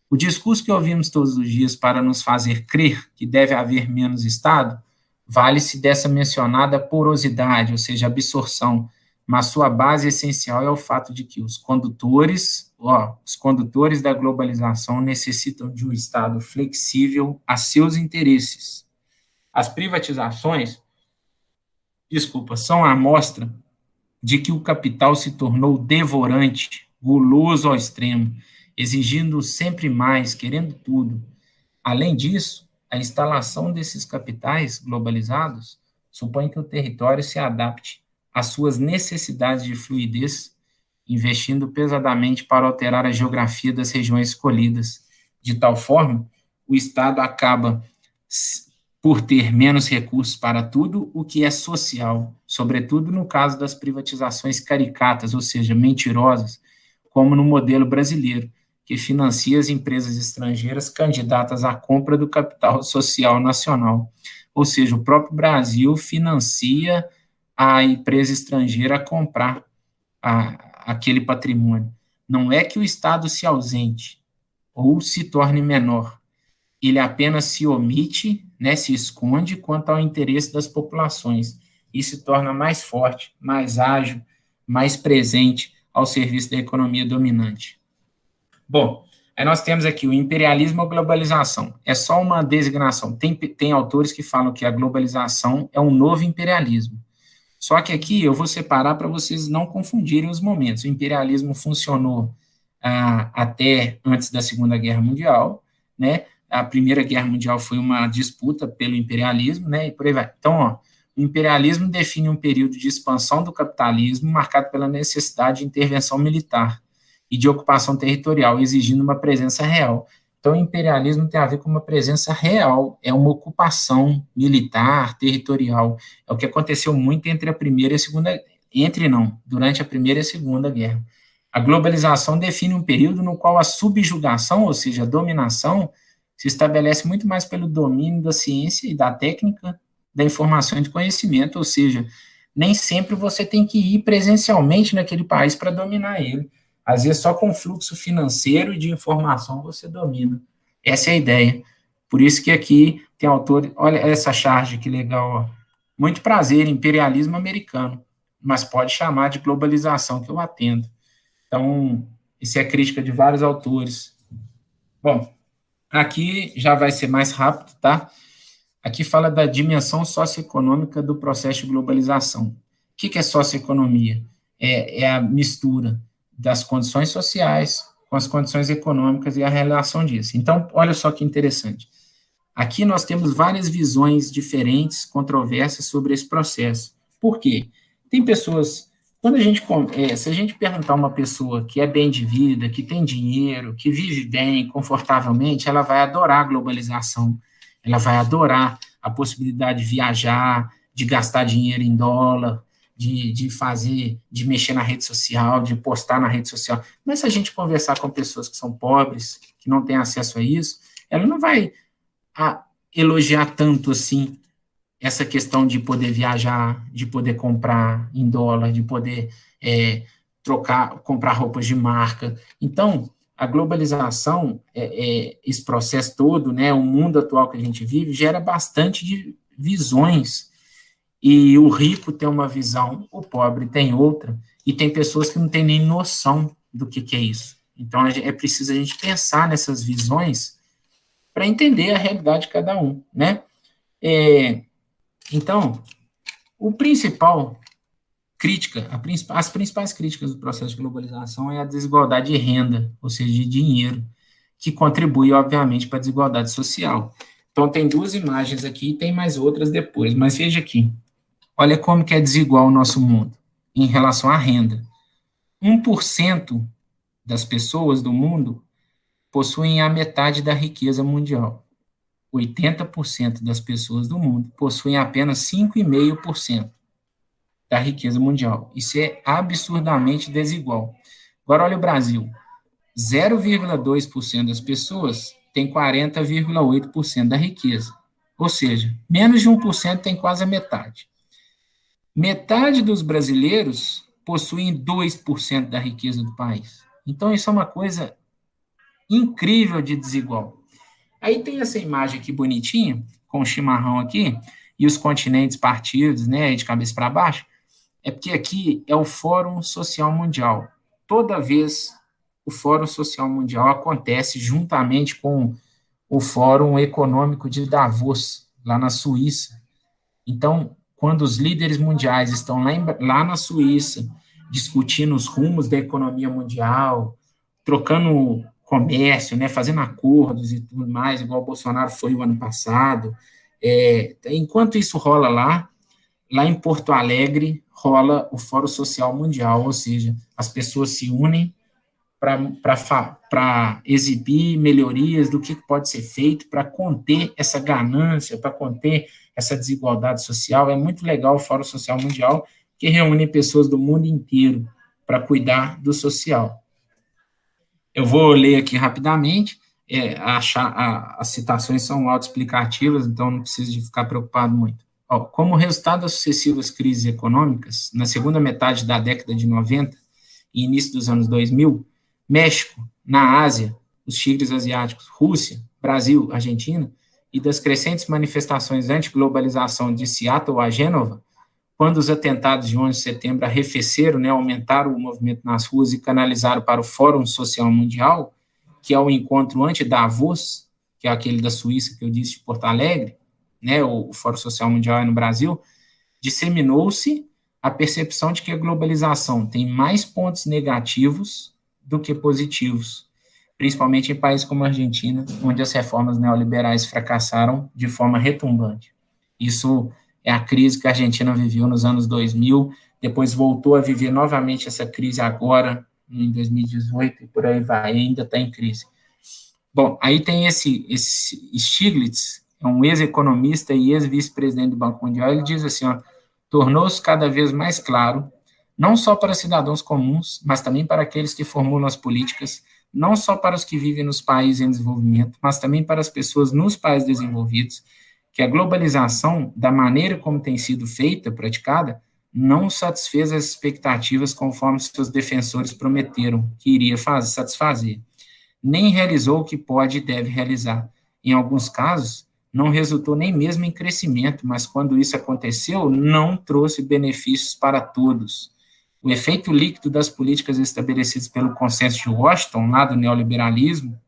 O discurso que ouvimos todos os dias para nos fazer crer que deve haver menos Estado vale-se dessa mencionada porosidade, ou seja, absorção, mas sua base essencial é o fato de que os condutores da globalização necessitam de um Estado flexível a seus interesses. As privatizações, são a amostra de que o capital se tornou devorante, guloso ao extremo, exigindo sempre mais, querendo tudo. Além disso, a instalação desses capitais globalizados supõe que o território se adapte às suas necessidades de fluidez, investindo pesadamente para alterar a geografia das regiões escolhidas. De tal forma, o Estado acaba por ter menos recursos para tudo o que é social, sobretudo no caso das privatizações caricatas, ou seja, mentirosas, como no modelo brasileiro, que financia as empresas estrangeiras candidatas à compra do capital social nacional. Ou seja, o próprio Brasil financia a empresa estrangeira a comprar aquele patrimônio. Não é que o Estado se ausente ou se torne menor, ele apenas se omite, se esconde quanto ao interesse das populações e se torna mais forte, mais ágil, mais presente ao serviço da economia dominante. Bom, aí nós temos aqui o imperialismo ou globalização. É só uma designação. Tem autores que falam que a globalização é um novo imperialismo. Só que aqui eu vou separar para vocês não confundirem os momentos. O imperialismo funcionou até antes da Segunda Guerra Mundial, A Primeira Guerra Mundial foi uma disputa pelo imperialismo, e por aí vai. Então, o imperialismo define um período de expansão do capitalismo marcado pela necessidade de intervenção militar e de ocupação territorial, exigindo uma presença real. Então, o imperialismo tem a ver com uma presença real, é uma ocupação militar, territorial. É o que aconteceu muito durante a Primeira e a Segunda Guerra. A globalização define um período no qual a subjugação, ou seja, a dominação, se estabelece muito mais pelo domínio da ciência e da técnica, da informação e de conhecimento, ou seja, nem sempre você tem que ir presencialmente naquele país para dominar ele. Às vezes, só com fluxo financeiro e de informação você domina. Essa é a ideia. Por isso que aqui tem autor... Olha essa charge, que legal. Muito prazer, imperialismo americano, mas pode chamar de globalização, que eu atendo. Então, isso é crítica de vários autores. Bom, aqui já vai ser mais rápido, tá? Aqui fala da dimensão socioeconômica do processo de globalização. O que é socioeconomia? É a mistura das condições sociais com as condições econômicas e a relação disso. Então, olha só que interessante. Aqui nós temos várias visões diferentes, controversas sobre esse processo. Por quê? Tem pessoas... se a gente perguntar a uma pessoa que é bem de vida, que tem dinheiro, que vive bem, confortavelmente, ela vai adorar a globalização, ela vai adorar a possibilidade de viajar, de gastar dinheiro em dólar, de mexer na rede social, de postar na rede social. Mas se a gente conversar com pessoas que são pobres, que não têm acesso a isso, ela não vai elogiar tanto assim essa questão de poder viajar, de poder comprar em dólar, de poder comprar roupas de marca. Então, a globalização, esse processo todo, o mundo atual que a gente vive, gera bastante de visões, e o rico tem uma visão, o pobre tem outra, e tem pessoas que não têm nem noção do que é isso. Então, é preciso a gente pensar nessas visões para entender a realidade de cada um, né? Então, o principal crítica, as principais críticas do processo de globalização é a desigualdade de renda, ou seja, de dinheiro, que contribui, obviamente, para a desigualdade social. Então, tem duas imagens aqui e tem mais outras depois, mas veja aqui. Olha como que é desigual o nosso mundo em relação à renda. 1% das pessoas do mundo possuem a metade da riqueza mundial. 80% das pessoas do mundo possuem apenas 5,5% da riqueza mundial. Isso é absurdamente desigual. Agora, olha o Brasil. 0,2% das pessoas tem 40,8% da riqueza. Ou seja, menos de 1% tem quase a metade. Metade dos brasileiros possuem 2% da riqueza do país. Então, isso é uma coisa incrível de desigual. Aí tem essa imagem aqui bonitinha, com o chimarrão aqui, e os continentes partidos, né, de cabeça para baixo, é porque aqui é o Fórum Social Mundial. Toda vez o Fórum Social Mundial acontece juntamente com o Fórum Econômico de Davos, lá na Suíça. Então, quando os líderes mundiais estão lá na Suíça, discutindo os rumos da economia mundial, trocando comércio, né, fazendo acordos e tudo mais, igual o Bolsonaro foi o ano passado, enquanto isso rola lá em Porto Alegre, rola o Fórum Social Mundial, ou seja, as pessoas se unem para exibir melhorias do que pode ser feito para conter essa ganância, para conter essa desigualdade social. É muito legal o Fórum Social Mundial, que reúne pessoas do mundo inteiro para cuidar do social. Eu vou ler aqui rapidamente, as citações são autoexplicativas, então não precisa de ficar preocupado muito. Como resultado das sucessivas crises econômicas, na segunda metade da década de 90 e início dos anos 2000, México, na Ásia, os tigres asiáticos, Rússia, Brasil, Argentina, e das crescentes manifestações anti-globalização de Seattle a Gênova, quando os atentados de 11 de setembro arrefeceram, né, aumentaram o movimento nas ruas e canalizaram para o Fórum Social Mundial, que é o encontro anti-Davos, que é aquele da Suíça que eu disse de Porto Alegre, né, o Fórum Social Mundial é no Brasil, disseminou-se a percepção de que a globalização tem mais pontos negativos do que positivos, principalmente em países como a Argentina, onde as reformas neoliberais fracassaram de forma retumbante. Isso é a crise que a Argentina viveu nos anos 2000, depois voltou a viver novamente essa crise agora, em 2018, e por aí vai, ainda está em crise. Bom, aí tem esse Stiglitz, é um ex-economista e ex-vice-presidente do Banco Mundial, ele diz assim, tornou-se cada vez mais claro, não só para cidadãos comuns, mas também para aqueles que formulam as políticas, não só para os que vivem nos países em desenvolvimento, mas também para as pessoas nos países desenvolvidos, que a globalização, da maneira como tem sido feita, praticada, não satisfez as expectativas conforme seus defensores prometeram que iria satisfazer, nem realizou o que pode e deve realizar. Em alguns casos, não resultou nem mesmo em crescimento, mas quando isso aconteceu, não trouxe benefícios para todos. O efeito líquido das políticas estabelecidas pelo Consenso de Washington, lá do neoliberalismo,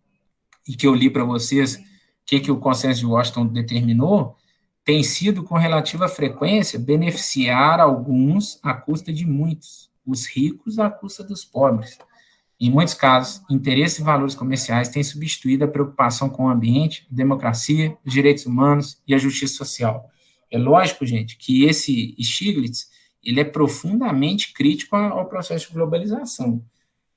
e que eu li para vocês, que o Consenso de Washington determinou, tem sido, com relativa frequência, beneficiar alguns à custa de muitos, os ricos à custa dos pobres. Em muitos casos, interesses e valores comerciais têm substituído a preocupação com o ambiente, a democracia, os direitos humanos e a justiça social. É lógico, gente, que esse Stiglitz, ele é profundamente crítico ao processo de globalização,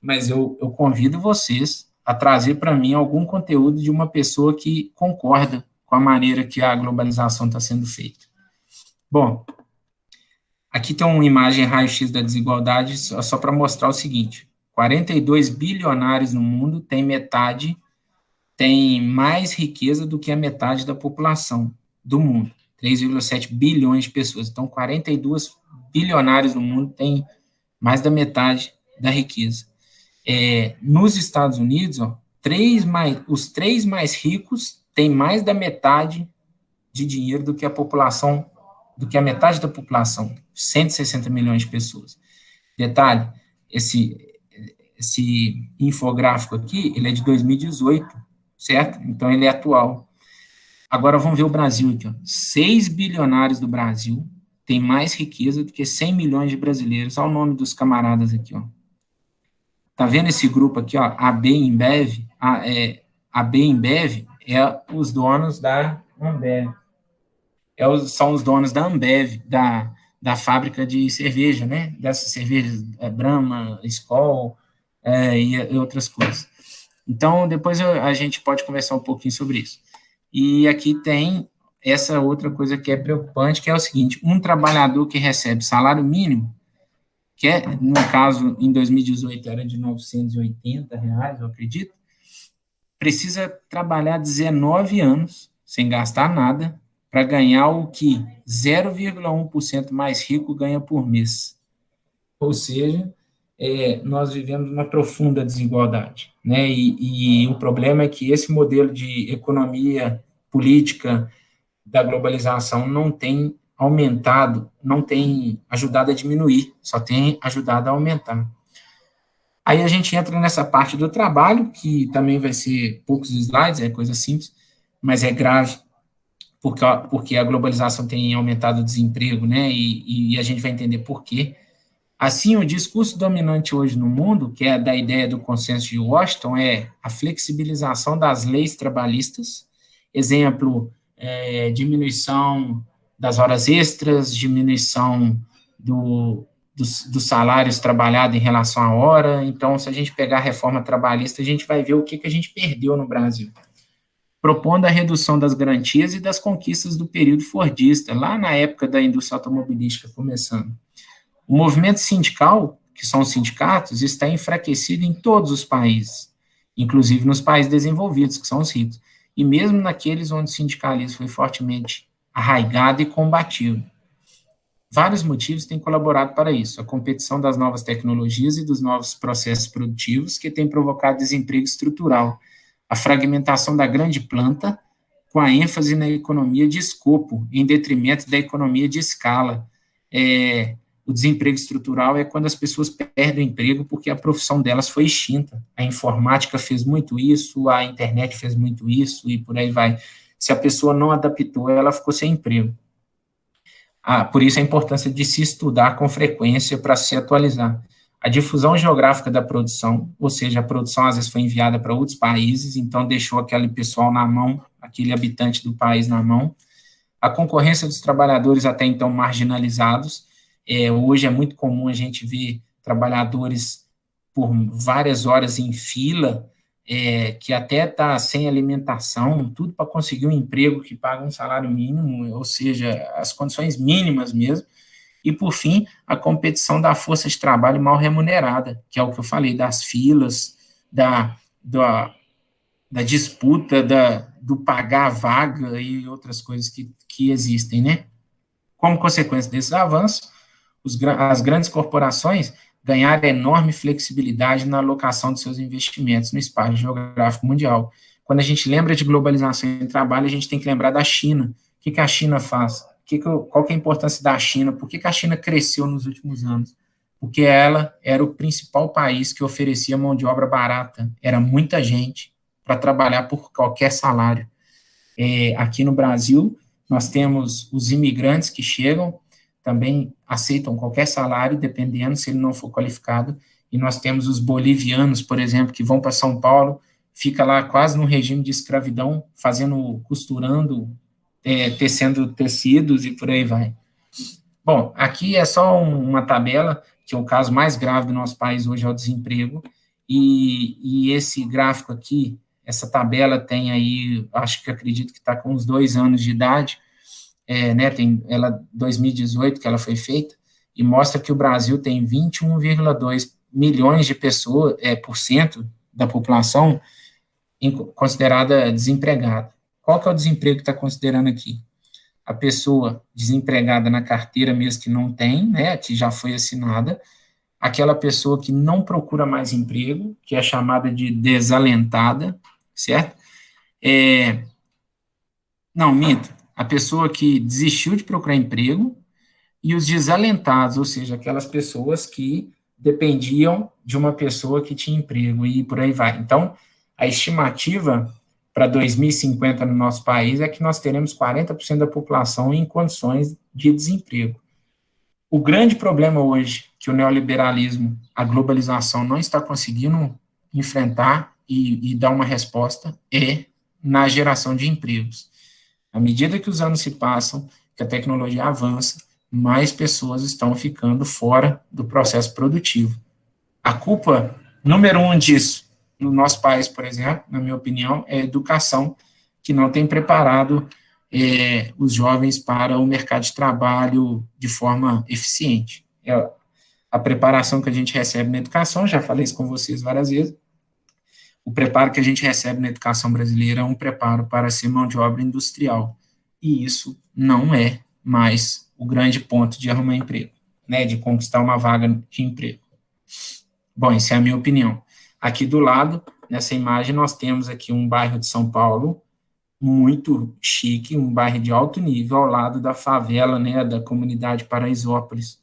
mas eu convido vocês a trazer para mim algum conteúdo de uma pessoa que concorda com a maneira que a globalização está sendo feita. Bom, aqui tem uma imagem raio-x da desigualdade, só para mostrar o seguinte, 42 bilionários no mundo tem mais riqueza do que a metade da população do mundo, 3,7 bilhões de pessoas. Então, 42 bilionários no mundo têm mais da metade da riqueza. Nos Estados Unidos, os 3 mais ricos têm mais da metade de dinheiro do que a população, do que a metade da população, 160 milhões de pessoas. Detalhe, esse infográfico aqui, ele é de 2018, certo? Então, ele é atual. Agora, vamos ver o Brasil aqui, ó. 6 bilionários do Brasil têm mais riqueza do que 100 milhões de brasileiros. Olha o nome dos camaradas aqui, ó. Tá vendo esse grupo aqui, ó? AB InBev, AB InBev é os donos da Ambev. São os donos da Ambev, da fábrica de cerveja, né? Dessas cervejas, Brahma, Skol, e outras coisas. Então, depois a gente pode conversar um pouquinho sobre isso. E aqui tem essa outra coisa que é preocupante, que é o seguinte: um trabalhador que recebe salário mínimo, que no caso, em 2018, era de R$ 980, eu acredito, precisa trabalhar 19 anos, sem gastar nada, para ganhar o que 0,1% mais rico ganha por mês. Ou seja, nós vivemos uma profunda desigualdade, né? E o problema é que esse modelo de economia política da globalização não tem aumentado, não tem ajudado a diminuir, só tem ajudado a aumentar. Aí a gente entra nessa parte do trabalho, que também vai ser poucos slides, é coisa simples, mas é grave, porque a globalização tem aumentado o desemprego, né? E a gente vai entender por quê. Assim, o discurso dominante hoje no mundo, que é da ideia do consenso de Washington, é a flexibilização das leis trabalhistas, exemplo, diminuição das horas extras, diminuição dos salários trabalhados em relação à hora. Então, se a gente pegar a reforma trabalhista, a gente vai ver o que a gente perdeu no Brasil. Propondo a redução das garantias e das conquistas do período fordista, lá na época da indústria automobilística começando. O movimento sindical, que são os sindicatos, está enfraquecido em todos os países, inclusive nos países desenvolvidos, que são os ricos, e mesmo naqueles onde o sindicalismo foi fortemente arraigado e combatido. Vários motivos têm colaborado para isso: a competição das novas tecnologias e dos novos processos produtivos, que tem provocado desemprego estrutural, a fragmentação da grande planta, com a ênfase na economia de escopo, em detrimento da economia de escala. O desemprego estrutural é quando as pessoas perdem o emprego porque a profissão delas foi extinta. A informática fez muito isso, a internet fez muito isso, e por aí vai. Se a pessoa não adaptou, ela ficou sem emprego. Por isso a importância de se estudar com frequência para se atualizar. A difusão geográfica da produção, ou seja, a produção às vezes foi enviada para outros países, então deixou aquele pessoal na mão, aquele habitante do país na mão. A concorrência dos trabalhadores até então marginalizados. Hoje é muito comum a gente ver trabalhadores por várias horas em fila, que até está sem alimentação, tudo para conseguir um emprego que paga um salário mínimo, ou seja, as condições mínimas mesmo. E, por fim, a competição da força de trabalho mal remunerada, que é o que eu falei, das filas, da disputa, do pagar a vaga e outras coisas que existem, né? Como consequência desses avanços, as grandes corporações ganharam enorme flexibilidade na alocação de seus investimentos no espaço geográfico mundial. Quando a gente lembra de globalização em trabalho, a gente tem que lembrar da China. O que a China faz? Qual que é a importância da China? Por que a China cresceu nos últimos anos? Porque ela era o principal país que oferecia mão de obra barata. Era muita gente para trabalhar por qualquer salário. Aqui no Brasil, nós temos os imigrantes que chegam, também aceitam qualquer salário, dependendo se ele não for qualificado, e nós temos os bolivianos, por exemplo, que vão para São Paulo, fica lá quase num regime de escravidão, costurando, tecendo tecidos e por aí vai. Bom, aqui é só uma tabela, que é o caso mais grave do nosso país hoje é o desemprego, e esse gráfico aqui, essa tabela tem aí, acredito que está com uns 2 anos de idade, né, tem ela 2018 que ela foi feita, e mostra que o Brasil tem 21,2 milhões de pessoas, por cento da população considerada desempregada. Qual que é o desemprego que está considerando aqui? A pessoa desempregada na carteira mesmo que não tem, né, que já foi assinada, aquela pessoa que não procura mais emprego, que é chamada de desalentada, certo? Não, minto. A pessoa que desistiu de procurar emprego e os desalentados, ou seja, aquelas pessoas que dependiam de uma pessoa que tinha emprego, e por aí vai. Então, a estimativa para 2050 no nosso país é que nós teremos 40% da população em condições de desemprego. O grande problema hoje que o neoliberalismo, a globalização não está conseguindo enfrentar e dar uma resposta é na geração de empregos. À medida que os anos se passam, que a tecnologia avança, mais pessoas estão ficando fora do processo produtivo. A culpa número 1 disso, no nosso país, por exemplo, na minha opinião, é a educação, que não tem preparado os jovens para o mercado de trabalho de forma eficiente. A preparação que a gente recebe na educação, já falei isso com vocês várias vezes, o preparo que a gente recebe na educação brasileira é um preparo para ser mão de obra industrial, e isso não é mais o grande ponto de arrumar emprego, né, de conquistar uma vaga de emprego. Bom, essa é a minha opinião. Aqui do lado, nessa imagem, nós temos aqui um bairro de São Paulo, muito chique, um bairro de alto nível, ao lado da favela, né, da comunidade Paraisópolis.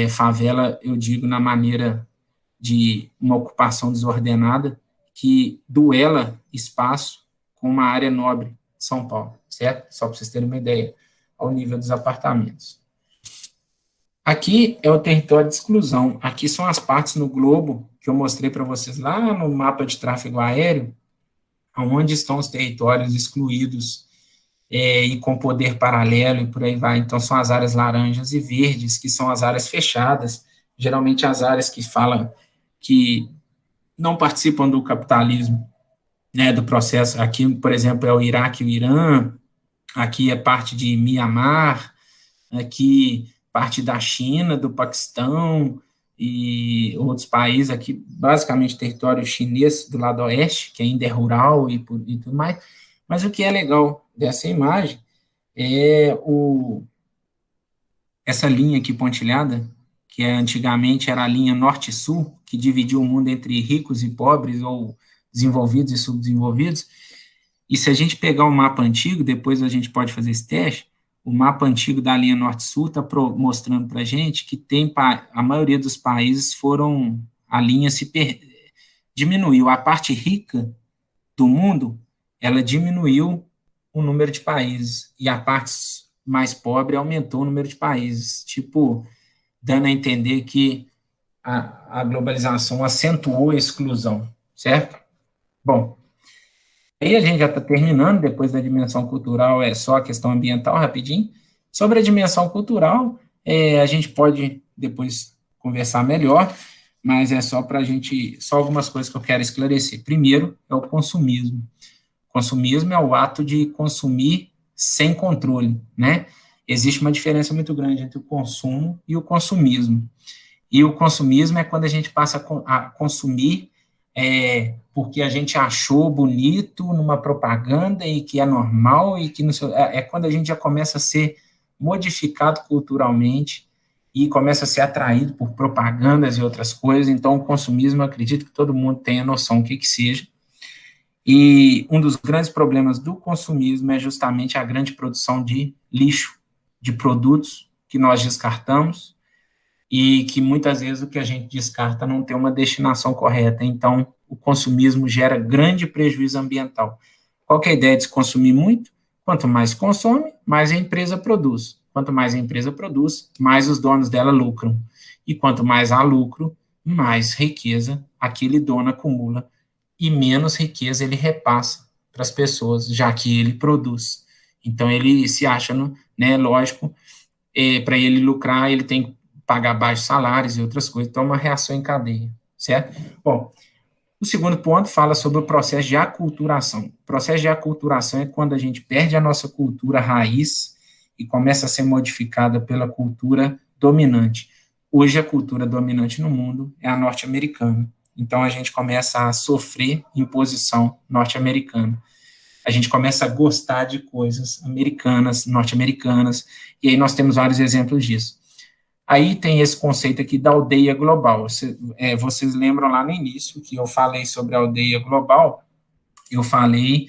Favela, eu digo, na maneira de uma ocupação desordenada, que duela espaço com uma área nobre de São Paulo, certo? Só para vocês terem uma ideia, ao nível dos apartamentos. Aqui é o território de exclusão. Aqui são as partes no globo que eu mostrei para vocês lá no mapa de tráfego aéreo, onde estão os territórios excluídos e com poder paralelo e por aí vai. Então, são as áreas laranjas e verdes, que são as áreas fechadas, geralmente as áreas que falam que não participam do capitalismo, né, do processo. Aqui, por exemplo, é o Iraque e o Irã, aqui é parte de Mianmar, aqui parte da China, do Paquistão e outros países, aqui basicamente território chinês do lado oeste, que ainda é rural e tudo mais. Mas o que é legal dessa imagem é essa linha aqui pontilhada, que antigamente era a linha norte-sul, que dividia o mundo entre ricos e pobres, ou desenvolvidos e subdesenvolvidos. E se a gente pegar o mapa antigo, depois a gente pode fazer esse teste, o mapa antigo da linha norte-sul está mostrando para a gente que a maioria dos países a linha diminuiu. A parte rica do mundo, ela diminuiu o número de países, e a parte mais pobre aumentou o número de países, tipo, dando a entender que a globalização acentuou a exclusão, certo? Bom, aí a gente já está terminando, depois da dimensão cultural é só a questão ambiental, rapidinho. Sobre a dimensão cultural, a gente pode depois conversar melhor, mas é só algumas coisas que eu quero esclarecer. Primeiro, é o consumismo. Consumismo é o ato de consumir sem controle, né? Existe uma diferença muito grande entre o consumo e o consumismo. E o consumismo é quando a gente passa a consumir porque a gente achou bonito numa propaganda e que é normal e que não sei, é quando a gente já começa a ser modificado culturalmente e começa a ser atraído por propagandas e outras coisas. Então, o consumismo, eu acredito que todo mundo tenha noção do que seja. E um dos grandes problemas do consumismo é justamente a grande produção de lixo, de produtos que nós descartamos e que muitas vezes o que a gente descarta não tem uma destinação correta. Então, o consumismo gera grande prejuízo ambiental. Qual que é a ideia de se consumir muito? Quanto mais consome, mais a empresa produz. Quanto mais a empresa produz, mais os donos dela lucram. E quanto mais há lucro, mais riqueza aquele dono acumula e menos riqueza ele repassa para as pessoas, já que ele produz. Então, ele se acha, né, lógico, para ele lucrar, ele tem que pagar baixos salários e outras coisas. Então, é uma reação em cadeia, certo? Bom, o segundo ponto fala sobre o processo de aculturação. O processo de aculturação é quando a gente perde a nossa cultura raiz e começa a ser modificada pela cultura dominante. Hoje, a cultura dominante no mundo é a norte-americana. Então, a gente começa a sofrer imposição norte-americana. A gente começa a gostar de coisas americanas, norte-americanas, e aí nós temos vários exemplos disso. Aí tem esse conceito aqui da aldeia global. Vocês lembram lá no início que eu falei sobre a aldeia global? Eu falei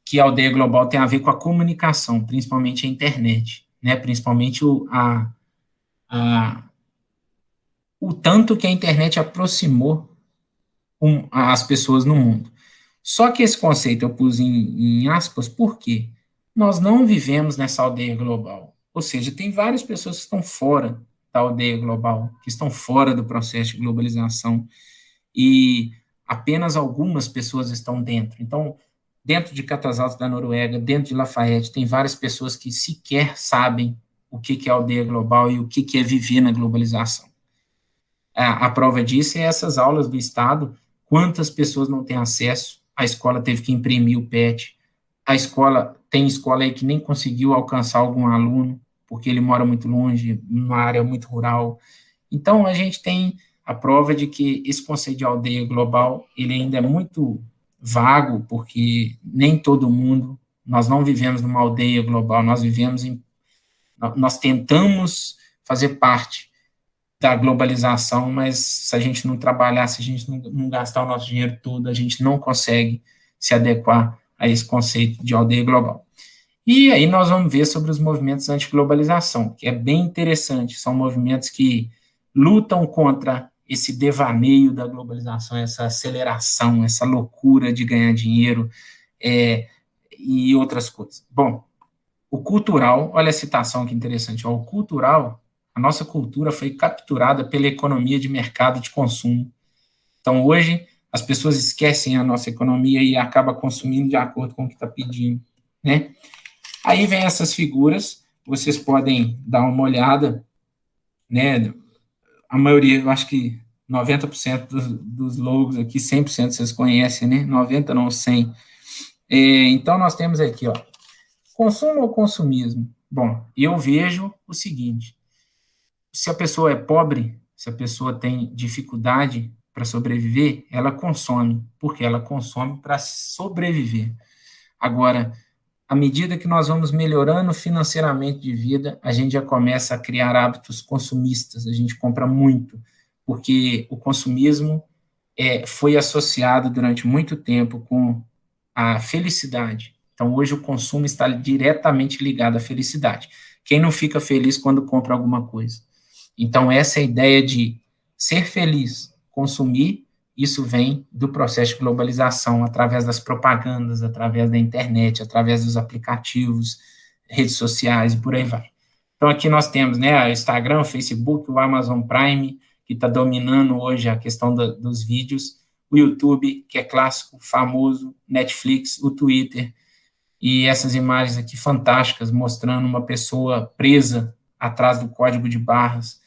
que a aldeia global tem a ver com a comunicação, principalmente a internet, né? Principalmente o tanto que a internet aproximou as pessoas no mundo. Só que esse conceito eu pus em aspas, por quê? Nós não vivemos nessa aldeia global. Ou seja, tem várias pessoas que estão fora da aldeia global, que estão fora do processo de globalização, e apenas algumas pessoas estão dentro. Então, dentro de Catas da Noruega, dentro de Lafayette, tem várias pessoas que sequer sabem o que é aldeia global e o que é viver na globalização. A prova disso é essas aulas do Estado, quantas pessoas não têm acesso, a escola teve que imprimir o PET, tem escola aí que nem conseguiu alcançar algum aluno, porque ele mora muito longe, numa área muito rural. Então, a gente tem a prova de que esse conceito de aldeia global, ele ainda é muito vago, porque nem todo mundo, nós não vivemos numa aldeia global, nós tentamos fazer parte da globalização, mas se a gente não trabalhar, se a gente não gastar o nosso dinheiro todo, a gente não consegue se adequar a esse conceito de aldeia global. E aí nós vamos ver sobre os movimentos anti-globalização, que é bem interessante, são movimentos que lutam contra esse devaneio da globalização, essa aceleração, essa loucura de ganhar dinheiro e outras coisas. Bom, o cultural, olha a citação que interessante, ó, o cultural, a nossa cultura foi capturada pela economia de mercado de consumo. Então, hoje, as pessoas esquecem a nossa economia e acabam consumindo de acordo com o que está pedindo, né? Aí vem essas figuras, vocês podem dar uma olhada, né? A maioria, eu acho que 90% dos logos aqui, 100% vocês conhecem, né? 90 não, 100. Então, nós temos aqui, ó, consumo ou consumismo? Bom, eu vejo o seguinte, se a pessoa é pobre, se a pessoa tem dificuldade para sobreviver, ela consome, porque ela consome para sobreviver. Agora, à medida que nós vamos melhorando financeiramente de vida, a gente já começa a criar hábitos consumistas, a gente compra muito, porque o consumismo foi associado durante muito tempo com a felicidade. Então, hoje o consumo está diretamente ligado à felicidade. Quem não fica feliz quando compra alguma coisa? Então, essa ideia de ser feliz, consumir, isso vem do processo de globalização, através das propagandas, através da internet, através dos aplicativos, redes sociais e por aí vai. Então, aqui nós temos, né, o Instagram, o Facebook, o Amazon Prime, que está dominando hoje a questão dos vídeos, o YouTube, que é clássico, famoso, Netflix, o Twitter, e essas imagens aqui fantásticas, mostrando uma pessoa presa atrás do código de barras,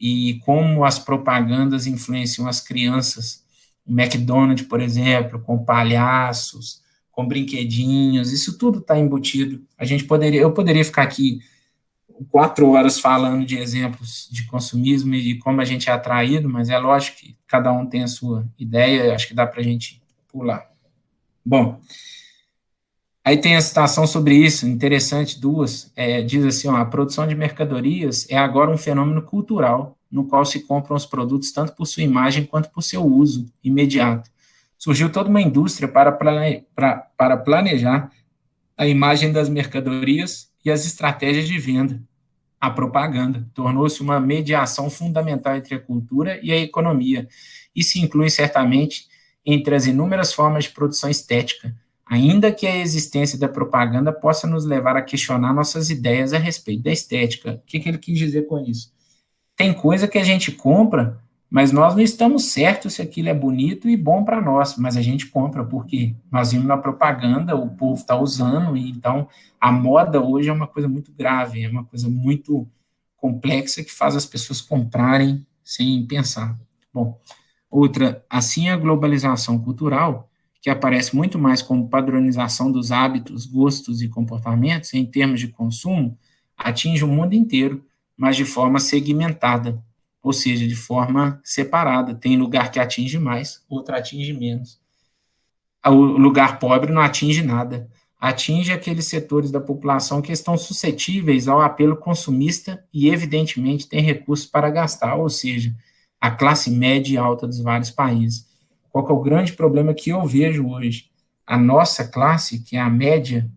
e como as propagandas influenciam as crianças. O McDonald's, por exemplo, com palhaços, com brinquedinhos, isso tudo está embutido. Eu poderia ficar aqui 4 horas falando de exemplos de consumismo e de como a gente é atraído, mas é lógico que cada um tem a sua ideia, acho que dá para a gente pular. Bom, aí tem a citação sobre isso, interessante, diz assim, ó, a produção de mercadorias é agora um fenômeno cultural, no qual se compram os produtos tanto por sua imagem quanto por seu uso imediato. Surgiu toda uma indústria para planejar a imagem das mercadorias e as estratégias de venda. A propaganda tornou-se uma mediação fundamental entre a cultura e a economia. Isso inclui, certamente, entre as inúmeras formas de produção estética, ainda que a existência da propaganda possa nos levar a questionar nossas ideias a respeito da estética. O que ele quis dizer com isso? Tem coisa que a gente compra, mas nós não estamos certos se aquilo é bonito e bom para nós, mas a gente compra porque nós vimos na propaganda, o povo está usando, e então a moda hoje é uma coisa muito grave, é uma coisa muito complexa que faz as pessoas comprarem sem pensar. Bom, outra, assim a globalização cultural, que aparece muito mais como padronização dos hábitos, gostos e comportamentos em termos de consumo, atinge o mundo inteiro, mas de forma segmentada, ou seja, de forma separada. Tem lugar que atinge mais, outro atinge menos. O lugar pobre não atinge nada. Atinge aqueles setores da população que estão suscetíveis ao apelo consumista e, evidentemente, têm recursos para gastar, ou seja, a classe média e alta dos vários países. Qual que é o grande problema que eu vejo hoje? A nossa classe, que é a média,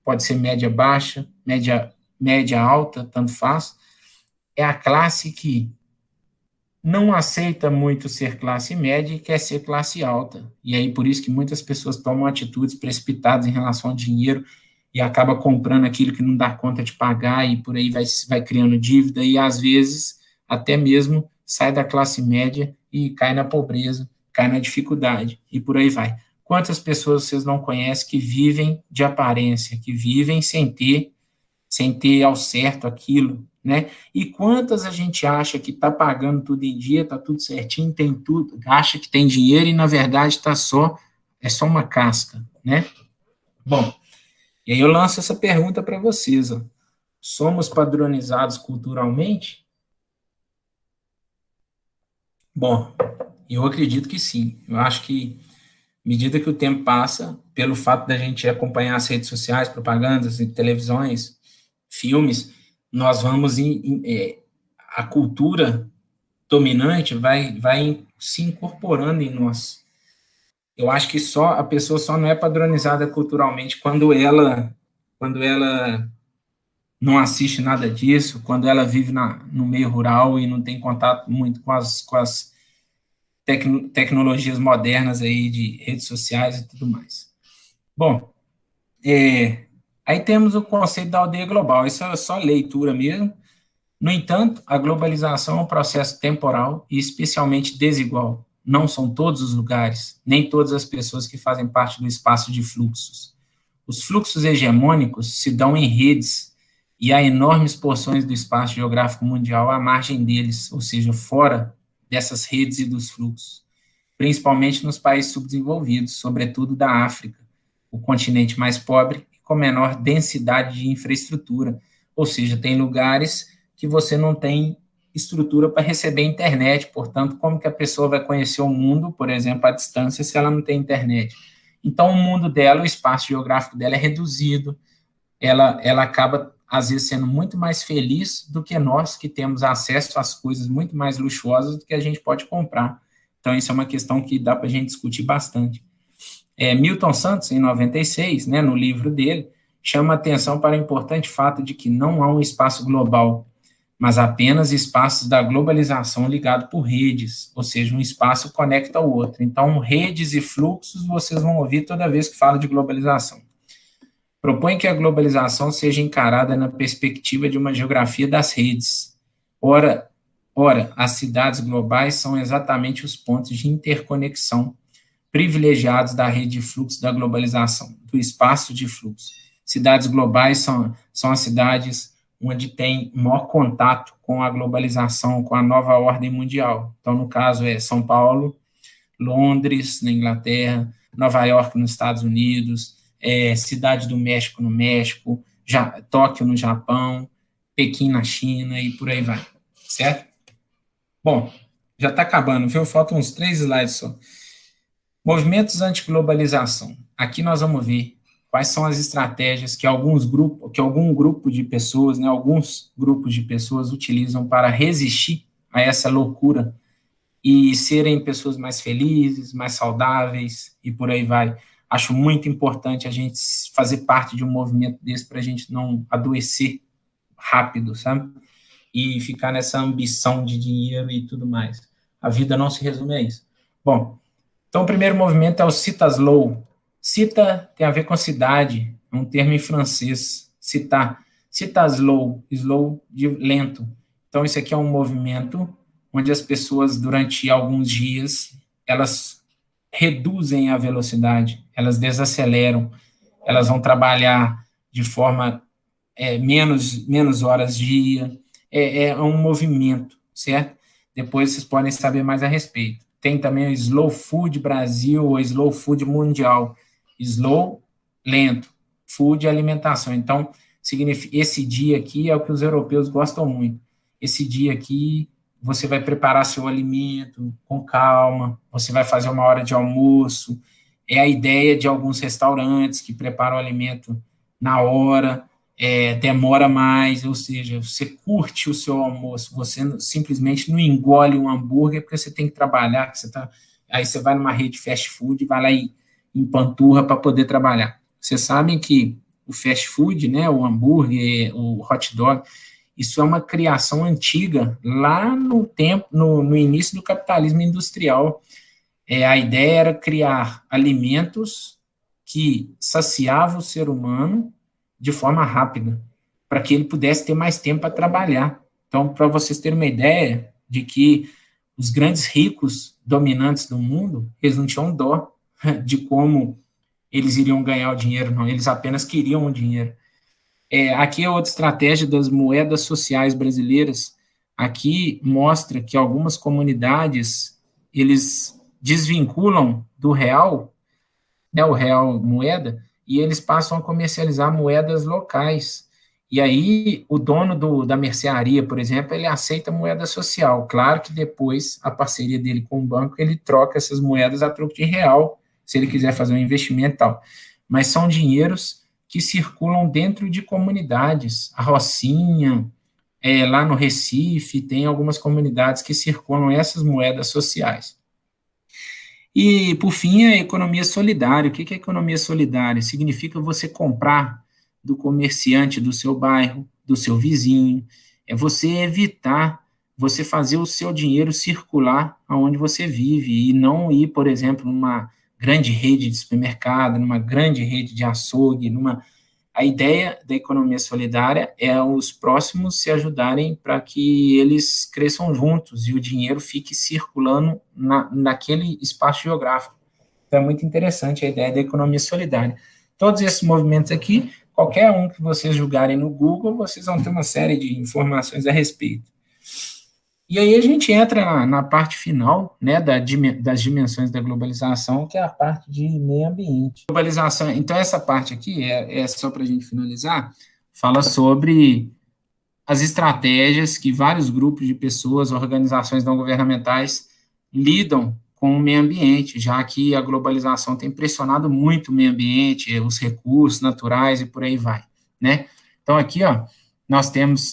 pode ser média baixa, média alta, tanto faz, é a classe que não aceita muito ser classe média e quer ser classe alta. E aí, por isso que muitas pessoas tomam atitudes precipitadas em relação ao dinheiro e acaba comprando aquilo que não dá conta de pagar e por aí vai criando dívida e, às vezes, até mesmo sai da classe média e cai na pobreza, cai na dificuldade e por aí vai. Quantas pessoas vocês não conhecem que vivem de aparência, que vivem sem ter ao certo aquilo, né? E quantas a gente acha que está pagando tudo em dia, está tudo certinho, tem tudo, acha que tem dinheiro e, na verdade, é só uma casca, né? Bom, e aí eu lanço essa pergunta para vocês, ó. Somos padronizados culturalmente? Bom, eu acredito que sim. Eu acho que, à medida que o tempo passa, pelo fato da gente acompanhar as redes sociais, propagandas, televisões, filmes, nós vamos a cultura dominante vai se incorporando em nós. Eu acho que a pessoa só não é padronizada culturalmente quando ela não assiste nada disso, quando ela vive no meio rural e não tem contato muito com as tecnologias modernas aí de redes sociais e tudo mais. Bom, aí temos o conceito da aldeia global, isso é só leitura mesmo. No entanto, a globalização é um processo temporal e especialmente desigual. Não são todos os lugares, nem todas as pessoas que fazem parte do espaço de fluxos. Os fluxos hegemônicos se dão em redes e há enormes porções do espaço geográfico mundial à margem deles, ou seja, fora dessas redes e dos fluxos, principalmente nos países subdesenvolvidos, sobretudo da África, o continente mais pobre e com menor densidade de infraestrutura, ou seja, tem lugares que você não tem estrutura para receber internet, portanto, como que a pessoa vai conhecer o mundo, por exemplo, à distância, se ela não tem internet? Então, o mundo dela, o espaço geográfico dela é reduzido, ela acaba, às vezes, sendo muito mais feliz do que nós, que temos acesso às coisas muito mais luxuosas do que a gente pode comprar. Então, isso é uma questão que dá para a gente discutir bastante. Milton Santos, em 96, né, no livro dele, chama atenção para o importante fato de que não há um espaço global, mas apenas espaços da globalização ligado por redes, ou seja, um espaço conecta ao outro. Então, redes e fluxos vocês vão ouvir toda vez que fala de globalização. Propõe que a globalização seja encarada na perspectiva de uma geografia das redes. Ora, as cidades globais são exatamente os pontos de interconexão privilegiados da rede de fluxo da globalização, do espaço de fluxo. Cidades globais são as cidades onde tem maior contato com a globalização, com a nova ordem mundial. Então, no caso, São Paulo, Londres, na Inglaterra, Nova York, nos Estados Unidos, Cidade do México, no México, Tóquio, no Japão, Pequim, na China, e por aí vai, certo? Bom, já está acabando, viu? Faltam uns 3 slides só. Movimentos anti-globalização. Aqui nós vamos ver quais são as estratégias que algum grupo de pessoas, né, alguns grupos de pessoas utilizam para resistir a essa loucura e serem pessoas mais felizes, mais saudáveis e por aí vai. Acho muito importante a gente fazer parte de um movimento desse para a gente não adoecer rápido, sabe? E ficar nessa ambição de dinheiro e tudo mais. A vida não se resume a isso. Bom, então o primeiro movimento é o Citaslow. Cita tem a ver com cidade, é um termo em francês, citar. Citaslow, slow de lento. Então isso aqui é um movimento onde as pessoas, durante alguns dias, elas reduzem a velocidade, elas desaceleram, elas vão trabalhar de forma menos horas dia, é um movimento, certo? Depois vocês podem saber mais a respeito. Tem também o Slow Food Brasil ou Slow Food Mundial. Slow, lento, food, alimentação. Então, significa, esse dia aqui é o que os europeus gostam muito. Esse dia aqui, você vai preparar seu alimento com calma, você vai fazer uma hora de almoço. É a ideia de alguns restaurantes que preparam o alimento na hora, demora mais, ou seja, você curte o seu almoço, você simplesmente não engole um hambúrguer porque você tem que trabalhar, aí você vai numa rede fast food e vai lá e empanturra para poder trabalhar. Vocês sabem que o fast food, né, o hambúrguer, o hot dog, Isso é uma criação antiga, lá no tempo, no início do capitalismo industrial. A ideia era criar alimentos que saciavam o ser humano de forma rápida, para que ele pudesse ter mais tempo para trabalhar. Então, para vocês terem uma ideia de que os grandes ricos dominantes do mundo, eles não tinham dó de como eles iriam ganhar o dinheiro, não, eles apenas queriam o dinheiro. Aqui é outra estratégia das moedas sociais brasileiras. Aqui mostra que algumas comunidades, eles desvinculam do real, né, o real moeda, e eles passam a comercializar moedas locais. E aí, o dono da mercearia, por exemplo, ele aceita moeda social. Claro que depois, a parceria dele com o banco, ele troca essas moedas a troco de real, se ele quiser fazer um investimento e tal. Mas são dinheiros que circulam dentro de comunidades. A Rocinha, lá no Recife, tem algumas comunidades que circulam essas moedas sociais. E, por fim, a economia solidária. O que é economia solidária? Significa você comprar do comerciante do seu bairro, do seu vizinho, é você evitar, você fazer o seu dinheiro circular aonde você vive, e não ir, por exemplo, numa grande rede de supermercado, numa grande rede de açougue, A ideia da economia solidária é os próximos se ajudarem para que eles cresçam juntos e o dinheiro fique circulando naquele espaço geográfico. Então, é muito interessante a ideia da economia solidária. Todos esses movimentos aqui, qualquer um que vocês jogarem no Google, vocês vão ter uma série de informações a respeito. E aí a gente entra na parte final, né, das dimensões da globalização, que é a parte de meio ambiente. Globalização, então essa parte aqui, só para a gente finalizar, fala sobre as estratégias que vários grupos de pessoas, organizações não governamentais, lidam com o meio ambiente, já que a globalização tem pressionado muito o meio ambiente, os recursos naturais e por aí vai, né? Então, aqui, ó,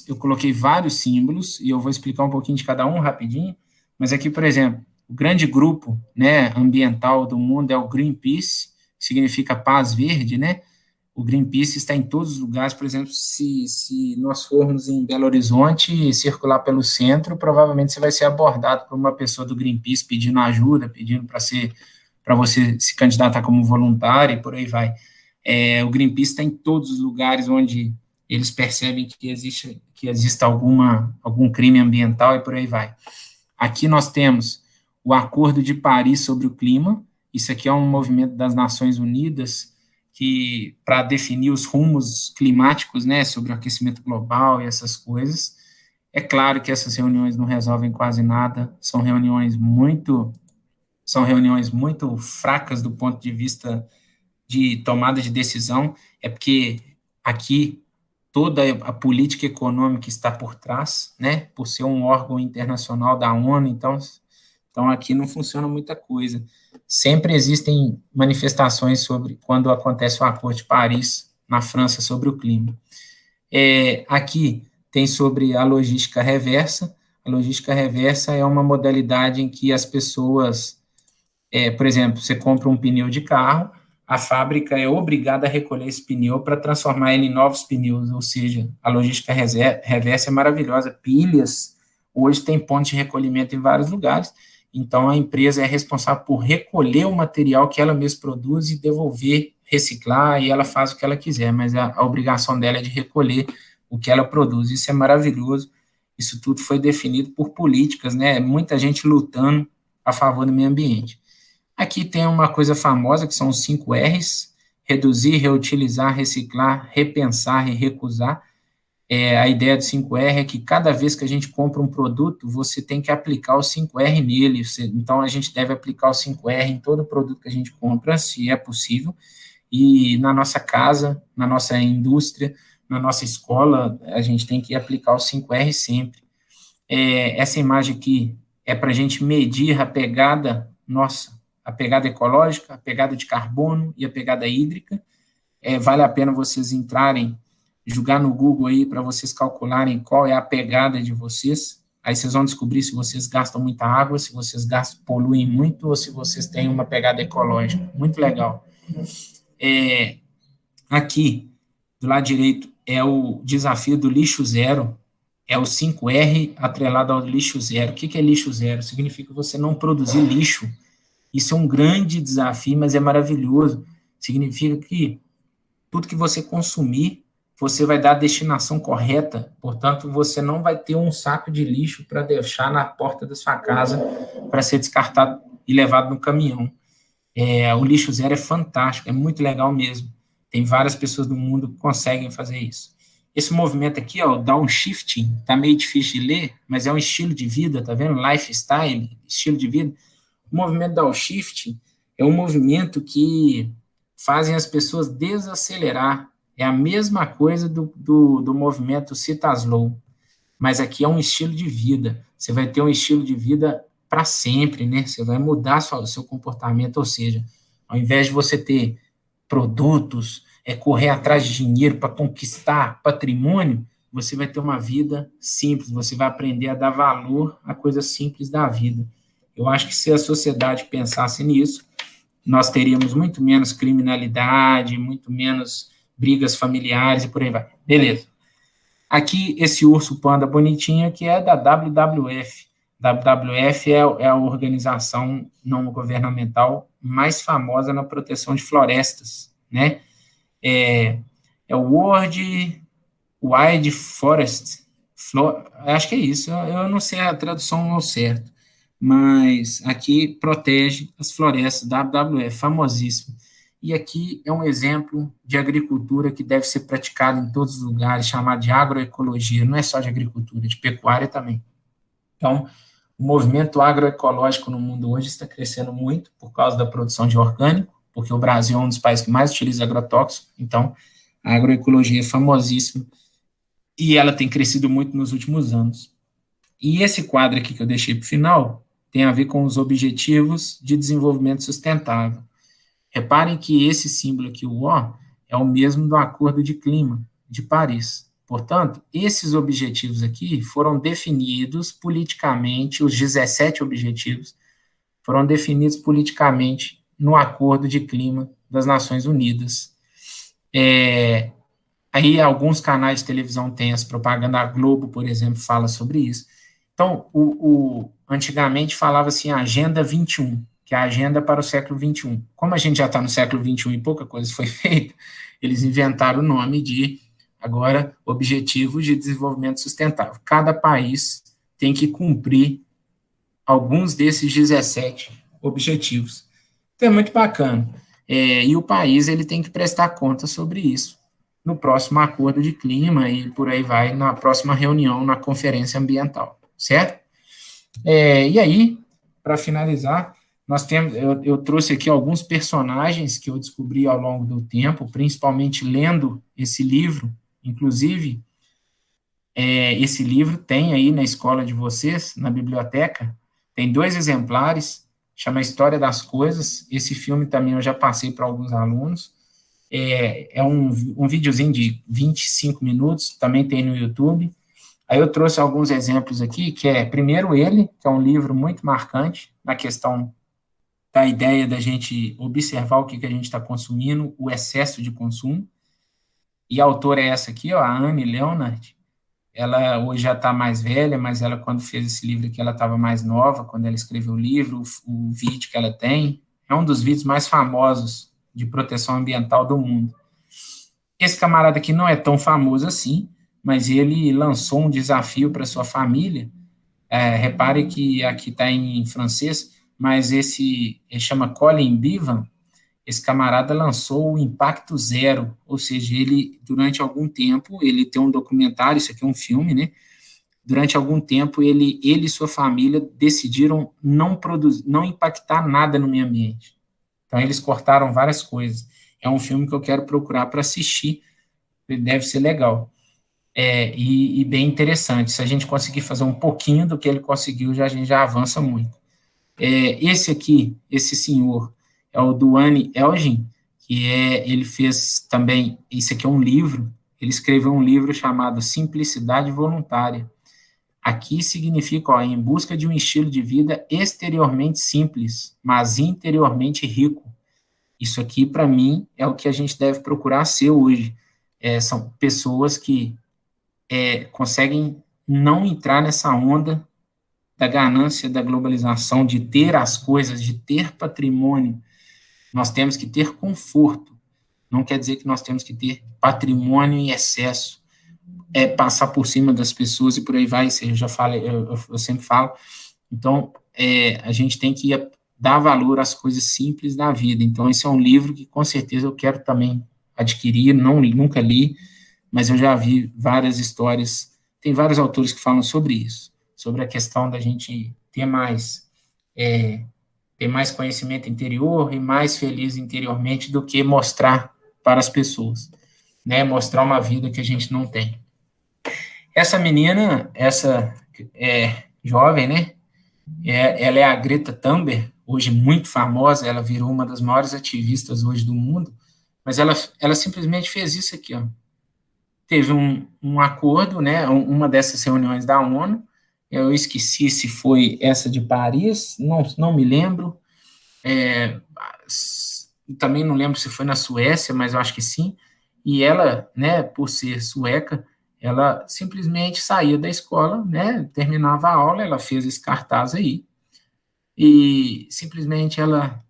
eu coloquei vários símbolos, e eu vou explicar um pouquinho de cada um rapidinho, mas aqui, por exemplo, o grande grupo, né, ambiental do mundo é o Greenpeace, que significa paz verde, né? O Greenpeace está em todos os lugares. Por exemplo, se nós formos em Belo Horizonte e circular pelo centro, provavelmente você vai ser abordado por uma pessoa do Greenpeace pedindo ajuda, pedindo para você se candidatar como voluntário e por aí vai. O Greenpeace está em todos os lugares onde eles percebem que existe algum crime ambiental e por aí vai. Aqui nós temos o Acordo de Paris sobre o Clima. Isso aqui é um movimento das Nações Unidas para definir os rumos climáticos, né, sobre o aquecimento global e essas coisas. É claro que essas reuniões não resolvem quase nada, são reuniões muito fracas do ponto de vista de tomada de decisão, é porque aqui toda a política econômica está por trás, né, por ser um órgão internacional da ONU, então aqui não funciona muita coisa. Sempre existem manifestações sobre quando acontece o Acordo de Paris na França sobre o clima. Aqui tem sobre a logística reversa. A logística reversa é uma modalidade em que as pessoas, por exemplo, você compra um pneu de carro, a fábrica é obrigada a recolher esse pneu para transformar ele em novos pneus, ou seja, a logística reversa é maravilhosa. Pilhas, hoje tem pontos de recolhimento em vários lugares. Então, a empresa é responsável por recolher o material que ela mesma produz e devolver, reciclar, e ela faz o que ela quiser, mas a obrigação dela é de recolher o que ela produz. Isso é maravilhoso. Isso tudo foi definido por políticas, né? Muita gente lutando a favor do meio ambiente. Aqui tem uma coisa famosa, que são os 5 R's: reduzir, reutilizar, reciclar, repensar e recusar. A ideia do 5R é que cada vez que a gente compra um produto, você tem que aplicar o 5R nele. Então, a gente deve aplicar o 5R em todo produto que a gente compra, se é possível. E na nossa casa, na nossa indústria, na nossa escola, a gente tem que aplicar o 5R sempre. Essa imagem aqui é para a gente medir a pegada ecológica, a pegada de carbono e a pegada hídrica. Vale a pena vocês entrarem, jogar no Google aí para vocês calcularem qual é a pegada de vocês. Aí vocês vão descobrir se vocês gastam muita água, se vocês poluem muito ou se vocês têm uma pegada ecológica. Muito legal. Aqui, do lado direito, é o desafio do lixo zero. é o 5R atrelado ao lixo zero. O que é lixo zero? Significa você não produzir lixo. Isso é um grande desafio, mas é maravilhoso. Significa que tudo que você consumir, você vai dar a destinação correta, portanto, você não vai ter um saco de lixo para deixar na porta da sua casa para ser descartado e levado no caminhão. O lixo zero é fantástico, é muito legal mesmo. Tem várias pessoas do mundo que conseguem fazer isso. Esse movimento aqui, ó, o downshifting, tá meio difícil de ler, mas é um estilo de vida, tá vendo? Lifestyle, estilo de vida. O movimento downshifting é um movimento que fazem as pessoas desacelerar. É a mesma coisa do movimento Sit-as-Low, mas aqui é um estilo de vida. Você vai ter um estilo de vida para sempre, né? Você vai mudar o seu comportamento, ou seja, ao invés de você ter produtos, correr atrás de dinheiro para conquistar patrimônio, você vai ter uma vida simples, você vai aprender a dar valor a coisas simples da vida. Eu acho que se a sociedade pensasse nisso, nós teríamos muito menos criminalidade, muito menos brigas familiares e por aí vai. Beleza. Aqui, esse urso panda bonitinho que é da WWF. WWF é a organização não governamental mais famosa na proteção de florestas, né? É o World Wide Forest, acho que é isso, eu não sei a tradução ao certo, mas aqui protege as florestas, WWF, famosíssimo. E aqui é um exemplo de agricultura que deve ser praticada em todos os lugares, chamado de agroecologia, não é só de agricultura, de pecuária também. Então, o movimento agroecológico no mundo hoje está crescendo muito por causa da produção de orgânico, porque o Brasil é um dos países que mais utiliza agrotóxico, então a agroecologia é famosíssima e ela tem crescido muito nos últimos anos. E esse quadro aqui que eu deixei para o final tem a ver com os Objetivos de Desenvolvimento Sustentável. Reparem que esse símbolo aqui, o O, é o mesmo do Acordo de Clima de Paris. Portanto, esses objetivos aqui foram definidos politicamente, os 17 objetivos foram definidos politicamente no Acordo de Clima das Nações Unidas. Aí alguns canais de televisão têm as propagandas, a Globo, por exemplo, fala sobre isso. Então, antigamente falava assim, a Agenda 21, que é a agenda para o século 21. Como a gente já está no século 21 e pouca coisa foi feita, eles inventaram o nome de, agora, Objetivos de Desenvolvimento Sustentável. Cada país tem que cumprir alguns desses 17 objetivos. Então, é muito bacana. E o país ele tem que prestar conta sobre isso no próximo acordo de clima e por aí vai, na próxima reunião, na conferência ambiental, certo? E aí, para finalizar, nós temos, eu trouxe aqui alguns personagens que eu descobri ao longo do tempo, principalmente lendo esse livro, inclusive, esse livro tem aí na escola de vocês, na biblioteca, tem 2 exemplares, chama História das Coisas, esse filme também eu já passei para alguns alunos, é um videozinho de 25 minutos, também tem no YouTube. Aí eu trouxe alguns exemplos aqui, que primeiro ele, que é um livro muito marcante na questão da ideia da gente observar o que a gente está consumindo, o excesso de consumo. E a autora é essa aqui, ó, a Annie Leonard. Ela hoje já está mais velha, mas ela, quando fez esse livro aqui, ela estava mais nova, quando ela escreveu o livro, o vídeo que ela tem, é um dos vídeos mais famosos de proteção ambiental do mundo. Esse camarada aqui não é tão famoso assim, mas ele lançou um desafio para sua família. Repare que aqui está em francês, mas ele chama Colin Bevan. Esse camarada lançou o Impacto Zero, ou seja, ele, durante algum tempo, ele tem um documentário, isso aqui é um filme, né? Durante algum tempo, ele e sua família decidiram não impactar nada no meio ambiente. Então, eles cortaram várias coisas. É um filme que eu quero procurar para assistir, deve ser legal. E bem interessante. Se a gente conseguir fazer um pouquinho do que ele conseguiu, a gente já avança muito. Esse aqui, esse senhor, é o Duane Elgin, que ele fez também, isso aqui é um livro, ele escreveu um livro chamado Simplicidade Voluntária. Aqui significa, ó, em busca de um estilo de vida exteriormente simples, mas interiormente rico. Isso aqui, para mim, é o que a gente deve procurar ser hoje. São pessoas que conseguem não entrar nessa onda da ganância, da globalização, de ter as coisas, de ter patrimônio. Nós temos que ter conforto. Não quer dizer que nós temos que ter patrimônio em excesso, passar por cima das pessoas e por aí vai. Isso eu já falei, eu sempre falo. Então, a gente tem que dar valor às coisas simples da vida. Então, esse é um livro que, com certeza, eu quero também adquirir, nunca li, mas eu já vi várias histórias, tem vários autores que falam sobre isso, sobre a questão da gente ter mais conhecimento interior e mais feliz interiormente do que mostrar para as pessoas, né? Mostrar uma vida que a gente não tem. Essa menina, essa jovem, né? Ela é a Greta Thunberg, hoje muito famosa, ela virou uma das maiores ativistas hoje do mundo, mas ela simplesmente fez isso aqui, ó. Teve um acordo, né? Uma dessas reuniões da ONU, eu esqueci se foi essa de Paris, não me lembro, também não lembro se foi na Suécia, mas eu acho que sim, e ela, né, por ser sueca, ela simplesmente saía da escola, né, terminava a aula, ela fez esse cartaz aí, e simplesmente ela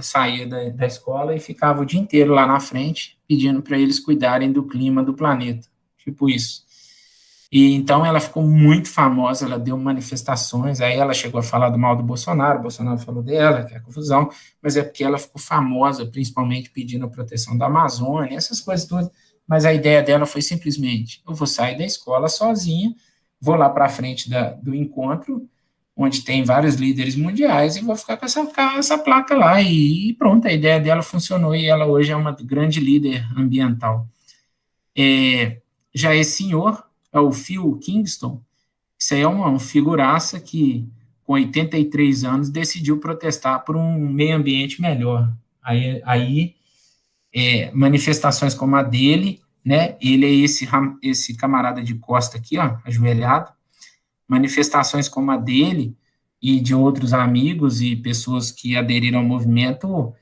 saía da escola e ficava o dia inteiro lá na frente, pedindo para eles cuidarem do clima do planeta, tipo isso. E então ela ficou muito famosa, ela deu manifestações, aí ela chegou a falar do mal do Bolsonaro, o Bolsonaro falou dela, que é confusão, mas é porque ela ficou famosa, principalmente pedindo a proteção da Amazônia, essas coisas todas, mas a ideia dela foi simplesmente, eu vou sair da escola sozinha, vou lá para frente do encontro, onde tem vários líderes mundiais, e vou ficar com essa placa lá, e pronto, a ideia dela funcionou, e ela hoje é uma grande líder ambiental. Já esse senhor, é o Phil Kingston, isso aí é uma figuraça que, com 83 anos, decidiu protestar por um meio ambiente melhor. Aí manifestações como a dele, né, ele é esse camarada de costa aqui, ó, ajoelhado, manifestações como a dele e de outros amigos e pessoas que aderiram ao movimento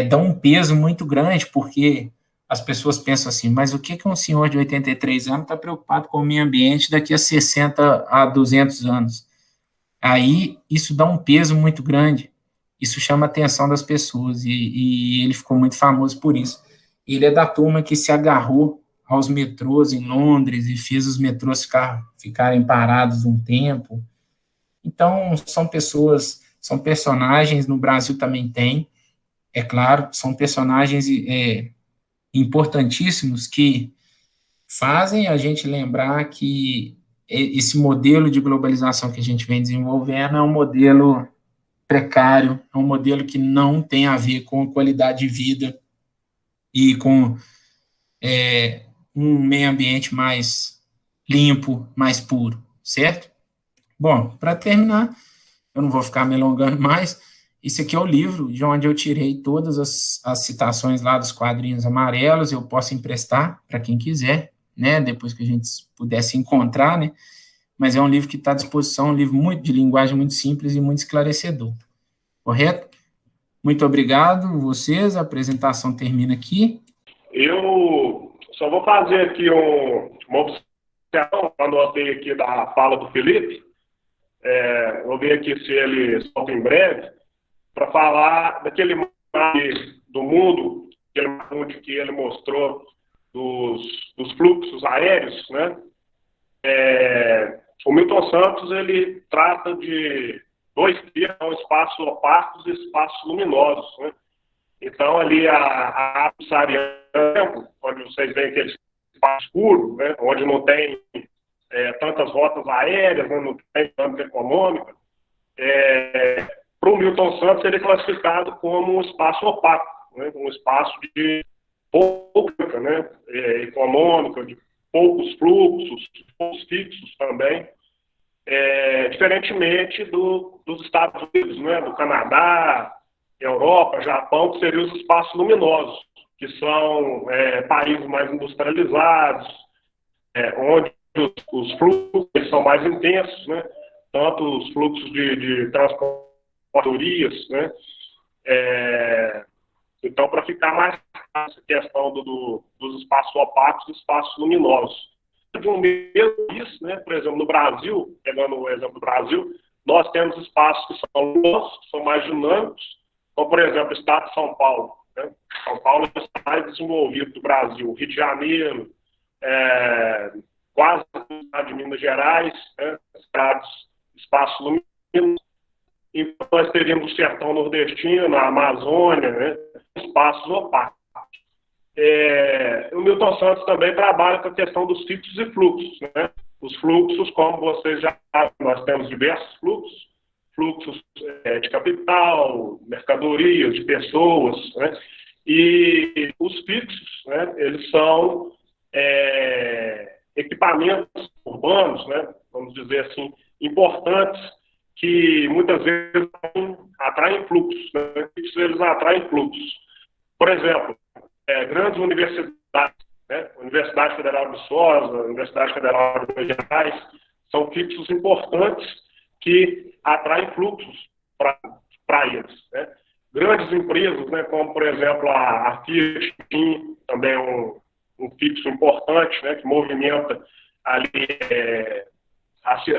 dão um peso muito grande, porque as pessoas pensam assim, mas o que um senhor de 83 anos está preocupado com o meio ambiente daqui a 60 a 200 anos? Aí, isso dá um peso muito grande, isso chama a atenção das pessoas, e ele ficou muito famoso por isso. Ele é da turma que se agarrou aos metrôs em Londres e fez os metrôs ficarem parados um tempo. Então, são personagens, no Brasil também tem, é claro, são personagens importantíssimos que fazem a gente lembrar que esse modelo de globalização que a gente vem desenvolvendo é um modelo precário, é um modelo que não tem a ver com qualidade de vida e com um meio ambiente mais limpo, mais puro, certo? Bom, para terminar, eu não vou ficar me alongando mais, esse aqui é o livro de onde eu tirei todas as citações lá dos quadrinhos amarelos, eu posso emprestar para quem quiser, né, depois que a gente pudesse encontrar, né, mas é um livro que está à disposição, um livro de linguagem muito simples e muito esclarecedor, correto? Muito obrigado, vocês, a apresentação termina aqui. Eu só vou fazer aqui uma observação, anotei aqui da fala do Felipe, vou ver aqui se ele solta em breve, para falar daquele mapa do mundo, aquele mapa que ele mostrou dos fluxos aéreos, né? O Milton Santos, ele trata de dois termos, espaços opacos e espaços luminosos, né? Então, ali a área saariana, onde vocês veem aquele espaço escuro, né? Onde não tem tantas rotas aéreas, né? Não tem tanta econômica, para o Milton Santos, ele é classificado como um espaço opaco, né? Um espaço de pouca, né? Econômica, de poucos fluxos, poucos fixos também, diferentemente dos Estados Unidos, né? Do Canadá, Europa, Japão, que seriam os espaços luminosos, que são países mais industrializados, onde os fluxos são mais intensos, né? Tanto os fluxos de transportadorias, né? Então, para ficar mais fácil essa questão dos espaços opacos e espaços luminosos. de um mesmo país, né? Por exemplo, no Brasil, pegando o exemplo do Brasil, nós temos espaços que são longos, que são mais dinâmicos, como, por exemplo, o estado de São Paulo. Né? São Paulo é o estado mais desenvolvido do Brasil. Rio de Janeiro, quase o estado de Minas Gerais, né? Espaços luminosos. Então, nós teríamos o sertão nordestino, a Amazônia, né? Espaços opacos. O Milton Santos também trabalha com a questão dos fluxos e fluxos. Né? Os fluxos, como vocês já sabem, nós temos diversos fluxos de capital, mercadorias, de pessoas, né? E os fixos, né? Eles são equipamentos urbanos, né? Vamos dizer assim, importantes, que muitas vezes atraem fluxos. Né? Eles atraem fluxos. Por exemplo, grandes universidades, né? Universidade Federal de Viçosa, Universidade Federal de Minas Gerais, são fixos importantes que atraem fluxos para eles. Né? Grandes empresas, né? Como, por exemplo, a Fiat, também é um fixo importante, né? Que movimenta ali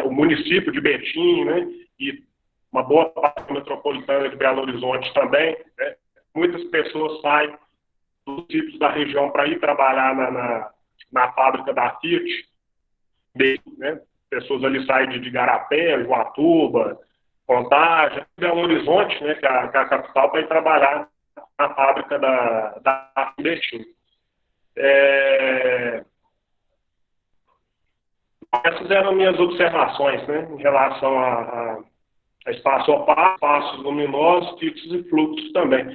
o município de Betim, né? E uma boa parte metropolitana de Belo Horizonte também. Né? Muitas pessoas saem dos municípios da região para ir trabalhar na fábrica da Fiat, né? Pessoas ali saem de Garapé, Iguatuba, Contagem, Belo Horizonte, né? Que é a capital, para ir trabalhar na fábrica da Fiat. Essas eram minhas observações, né? Em relação a espaço opaco, espaços luminosos, fixos e fluxos também.